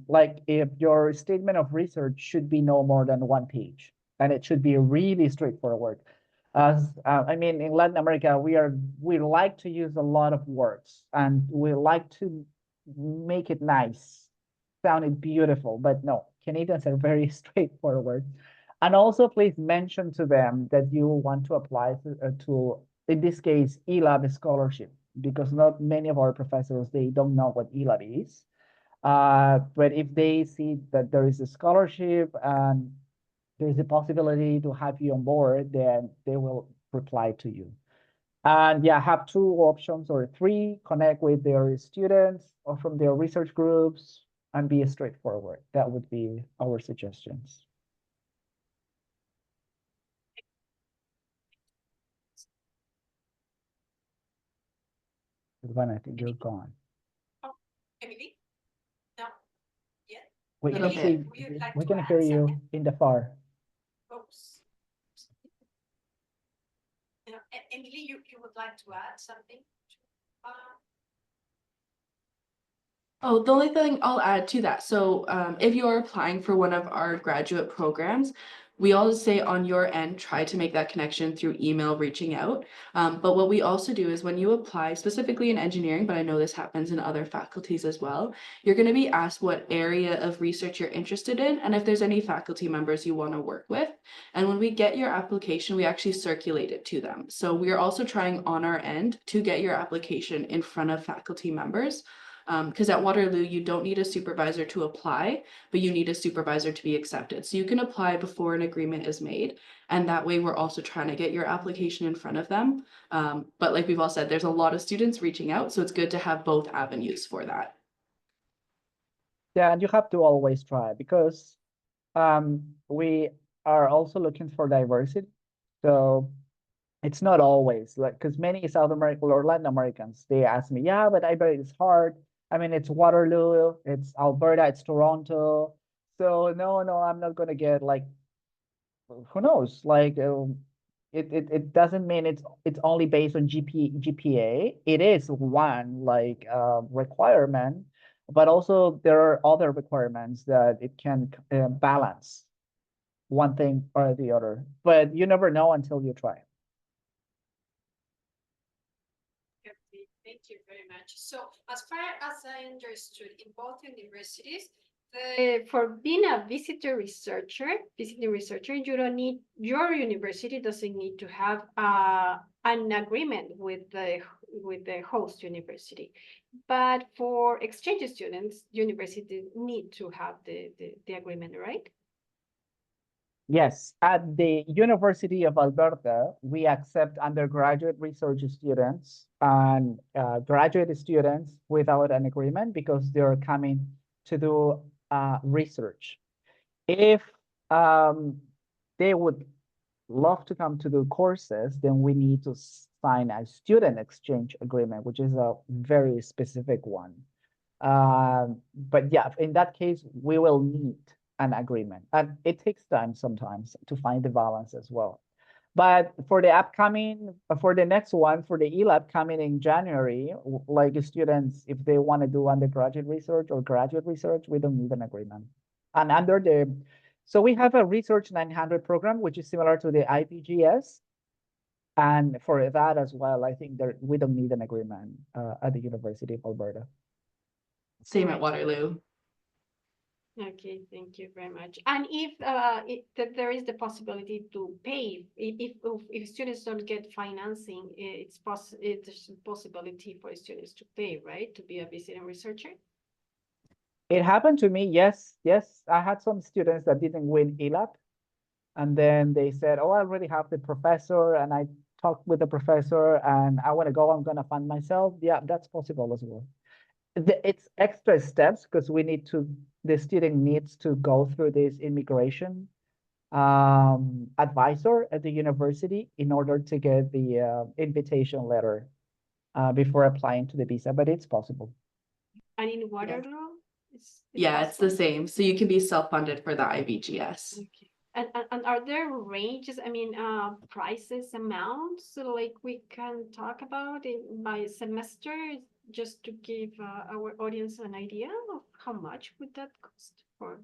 [SPEAKER 6] Like if your statement of research should be no more than 1 page, and it should be really straightforward. As I mean, in Latin America, we like to use a lot of words, and we like to make it nice, sound it beautiful. But no, Canadians are very straightforward. And also, please mention to them that you want to apply to in this case, ELAB scholarship, because not many of our professors, they don't know what ELAB is. But if they see that there is a scholarship and there's a possibility to have you on board, then they will reply to you. And yeah, have 2 options or 3, connect with their students or from their research groups and be straightforward. That would be our suggestions. When I think you're gone.
[SPEAKER 1] Oh, Emily? No. Yeah.
[SPEAKER 6] We
[SPEAKER 5] Little
[SPEAKER 6] can
[SPEAKER 5] bit.
[SPEAKER 6] see,
[SPEAKER 1] Would you like
[SPEAKER 6] we
[SPEAKER 1] to
[SPEAKER 6] can
[SPEAKER 1] add
[SPEAKER 6] hear you
[SPEAKER 1] something?
[SPEAKER 6] in the far.
[SPEAKER 1] Oops. Emily, you would like to add something?
[SPEAKER 5] Oh, the only thing I'll add to that. So if you're applying for one of our graduate programs, we always say on your end, try to make that connection through email reaching out. But what we also do is when you apply, specifically in engineering, but I know this happens in other faculties as well, you're going to be asked what area of research you're interested in and if there's any faculty members you want to work with. And when we get your application, we actually circulate it to them. So we are also trying on our end to get your application in front of faculty members. Because at Waterloo, you don't need a supervisor to apply, but you need a supervisor to be accepted. So you can apply before an agreement is made. And that way we're also trying to get your application in front of them. But like we've all said, there's a lot of students reaching out. So it's good to have both avenues for that.
[SPEAKER 6] Yeah, and you have to always try because we are also looking for diversity. So it's not always like, because many South American or Latin Americans, they ask me, yeah, but I bet it's hard. I mean, it's Waterloo, it's Alberta, it's Toronto. So no, I'm not gonna get like, who knows? Like, it doesn't mean it's only based on GPA. It is one like requirement, but also there are other requirements that it can balance one thing or the other. But you never know until you try.
[SPEAKER 1] Okay, thank you very much. So as far as I understood, in both universities, for being a visiting researcher, you don't need, your university doesn't need to have an agreement with the host university. But for exchange students, universities need to have the agreement, right?
[SPEAKER 6] Yes, at the University of Alberta, we accept undergraduate research students and graduate students without an agreement because they're coming to do research. If they would love to come to do courses, then we need to sign a student exchange agreement, which is a very specific one. But yeah, in that case, we will need an agreement. And it takes time sometimes to find the balance as well. But for the upcoming, for the next one, for the ELAB coming in January, like students, if they want to do undergraduate research or graduate research, we don't need an agreement. And under the, so we have a Research 900 program, which is similar to the IPGS. And for that as well, I think that we don't need an agreement at the University of Alberta.
[SPEAKER 5] Same at Waterloo.
[SPEAKER 1] Okay, thank you very much. And if there is the possibility to pay, if students don't get financing, it's a possibility for students to pay, right? To be a visiting researcher.
[SPEAKER 6] It happened to me, yes, yes. I had some students that didn't win ELAP, and then they said, oh, I already have the professor, and I talked with the professor, and I want to go, I'm going to fund myself. Yeah, that's possible as well. It's extra steps because the student needs to go through this immigration advisor at the university in order to get the invitation letter before applying to the visa, but it's possible.
[SPEAKER 1] And in Waterloo, it's
[SPEAKER 5] Yeah, it's the
[SPEAKER 1] possible?
[SPEAKER 5] same. So you can be self-funded for the IVGS.
[SPEAKER 1] Okay. And are there ranges, I mean, prices, amounts, so like we can talk about in by semester, just to give our audience an idea of how much would that cost? Or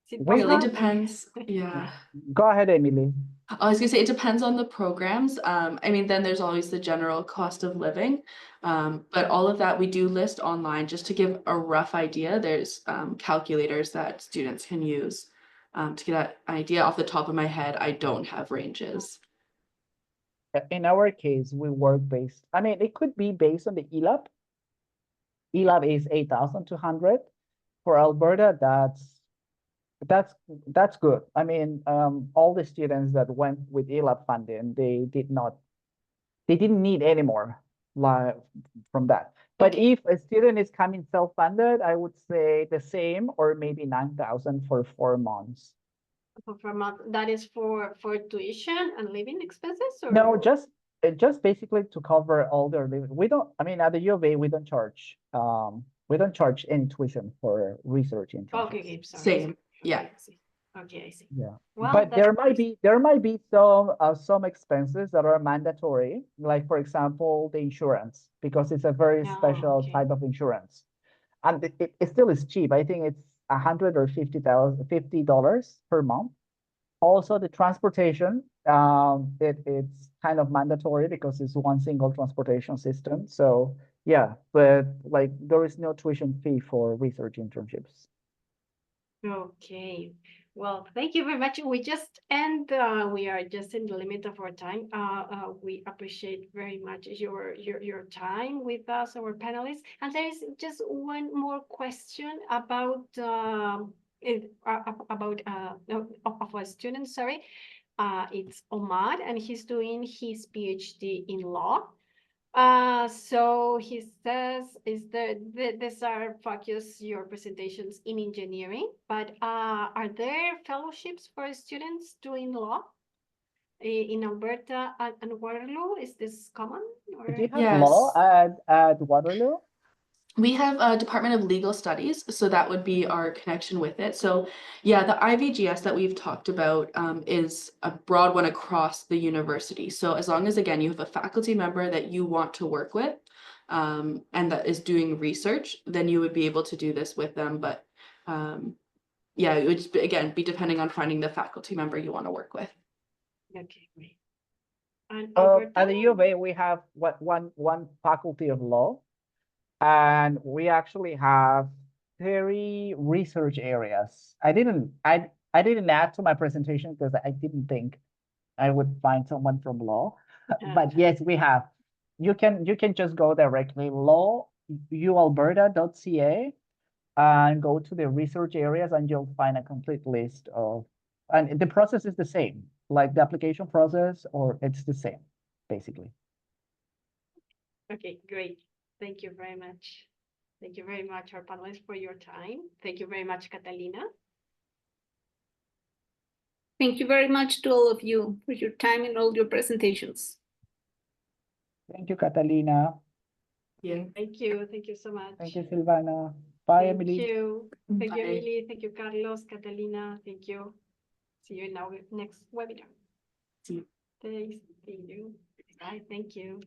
[SPEAKER 1] is it
[SPEAKER 6] We
[SPEAKER 5] Really
[SPEAKER 1] possible?
[SPEAKER 5] depends. Yeah.
[SPEAKER 6] Go ahead, Emily.
[SPEAKER 5] I was gonna say it depends on the programs. I mean, then there's always the general cost of living. But all of that we do list online just to give a rough idea. There's calculators that students can use to get an idea. Off the top of my head, I don't have ranges.
[SPEAKER 6] In our case, we work based, I mean, it could be based on the ELAP. ELAP is 8,200. For Alberta, that's good. I mean, all the students that went with ELAP funding, they didn't need any more like from that. But
[SPEAKER 1] Okay.
[SPEAKER 6] if a student is coming self-funded, I would say the same or maybe 9,000 for 4 months.
[SPEAKER 1] Per month, that is for tuition and living expenses, or?
[SPEAKER 6] No, just basically to cover all their living. We don't, I mean, at the U of A, we don't charge any tuition for research internships.
[SPEAKER 1] Okay, sorry.
[SPEAKER 5] Same. Yeah.
[SPEAKER 1] Okay, I see. Okay, I see.
[SPEAKER 6] Yeah.
[SPEAKER 1] Well,
[SPEAKER 6] But there
[SPEAKER 1] that's
[SPEAKER 6] might be some expenses that are mandatory, like for example, the insurance, because it's a very
[SPEAKER 1] Oh,
[SPEAKER 6] special
[SPEAKER 1] okay.
[SPEAKER 6] type of insurance. And it still is cheap. I think it's $100 or $50 per month. Also, the transportation, it's kind of mandatory because it's one single transportation system. So yeah, but like there is no tuition fee for research internships.
[SPEAKER 1] Okay, well, thank you very much. We are just in the limit of our time. We appreciate very much your time with us, our panelists. And there is just one more question about of a student. Sorry, it's Omar, and he's doing his PhD in law. So he says these are focus your presentations in engineering, but are there fellowships for students doing law in Alberta and Waterloo? Is this common? Or?
[SPEAKER 6] Do you have
[SPEAKER 5] Yes.
[SPEAKER 6] law at Waterloo?
[SPEAKER 5] We have a Department of Legal Studies, so that would be our connection with it. So yeah, the IVGS that we've talked about is a broad one across the university. So as long as, again, you have a faculty member that you want to work with and that is doing research, then you would be able to do this with them. But yeah, it would just, again, be depending on finding the faculty member you want to work with.
[SPEAKER 1] Okay, great. And
[SPEAKER 6] At the U of A, we have one faculty of law. And we actually have 30 research areas. I didn't add to my presentation because I didn't think I would find someone from law. But yes, we have. You can just go directly UWaterloo and go to the research areas and you'll find a complete list of, and the process is the same, like the application process, or it's the same, basically.
[SPEAKER 1] Okay, great. Thank you very much. Thank you very much, our panelists, for your time. Thank you very much, Catalina.
[SPEAKER 4] Thank you very much to all of you for your time and all your presentations.
[SPEAKER 6] Thank you, Catalina.
[SPEAKER 5] Yeah.
[SPEAKER 1] Thank you. Thank you so much.
[SPEAKER 6] Thank you, Silvana. Bye,
[SPEAKER 1] Thank
[SPEAKER 6] Emily.
[SPEAKER 1] you. Thank you,
[SPEAKER 5] Bye.
[SPEAKER 1] Emily. Thank you, Carlos, Catalina. Thank you. See you in our next webinar.
[SPEAKER 5] See you.
[SPEAKER 1] Thanks. See you. Bye. Thank you.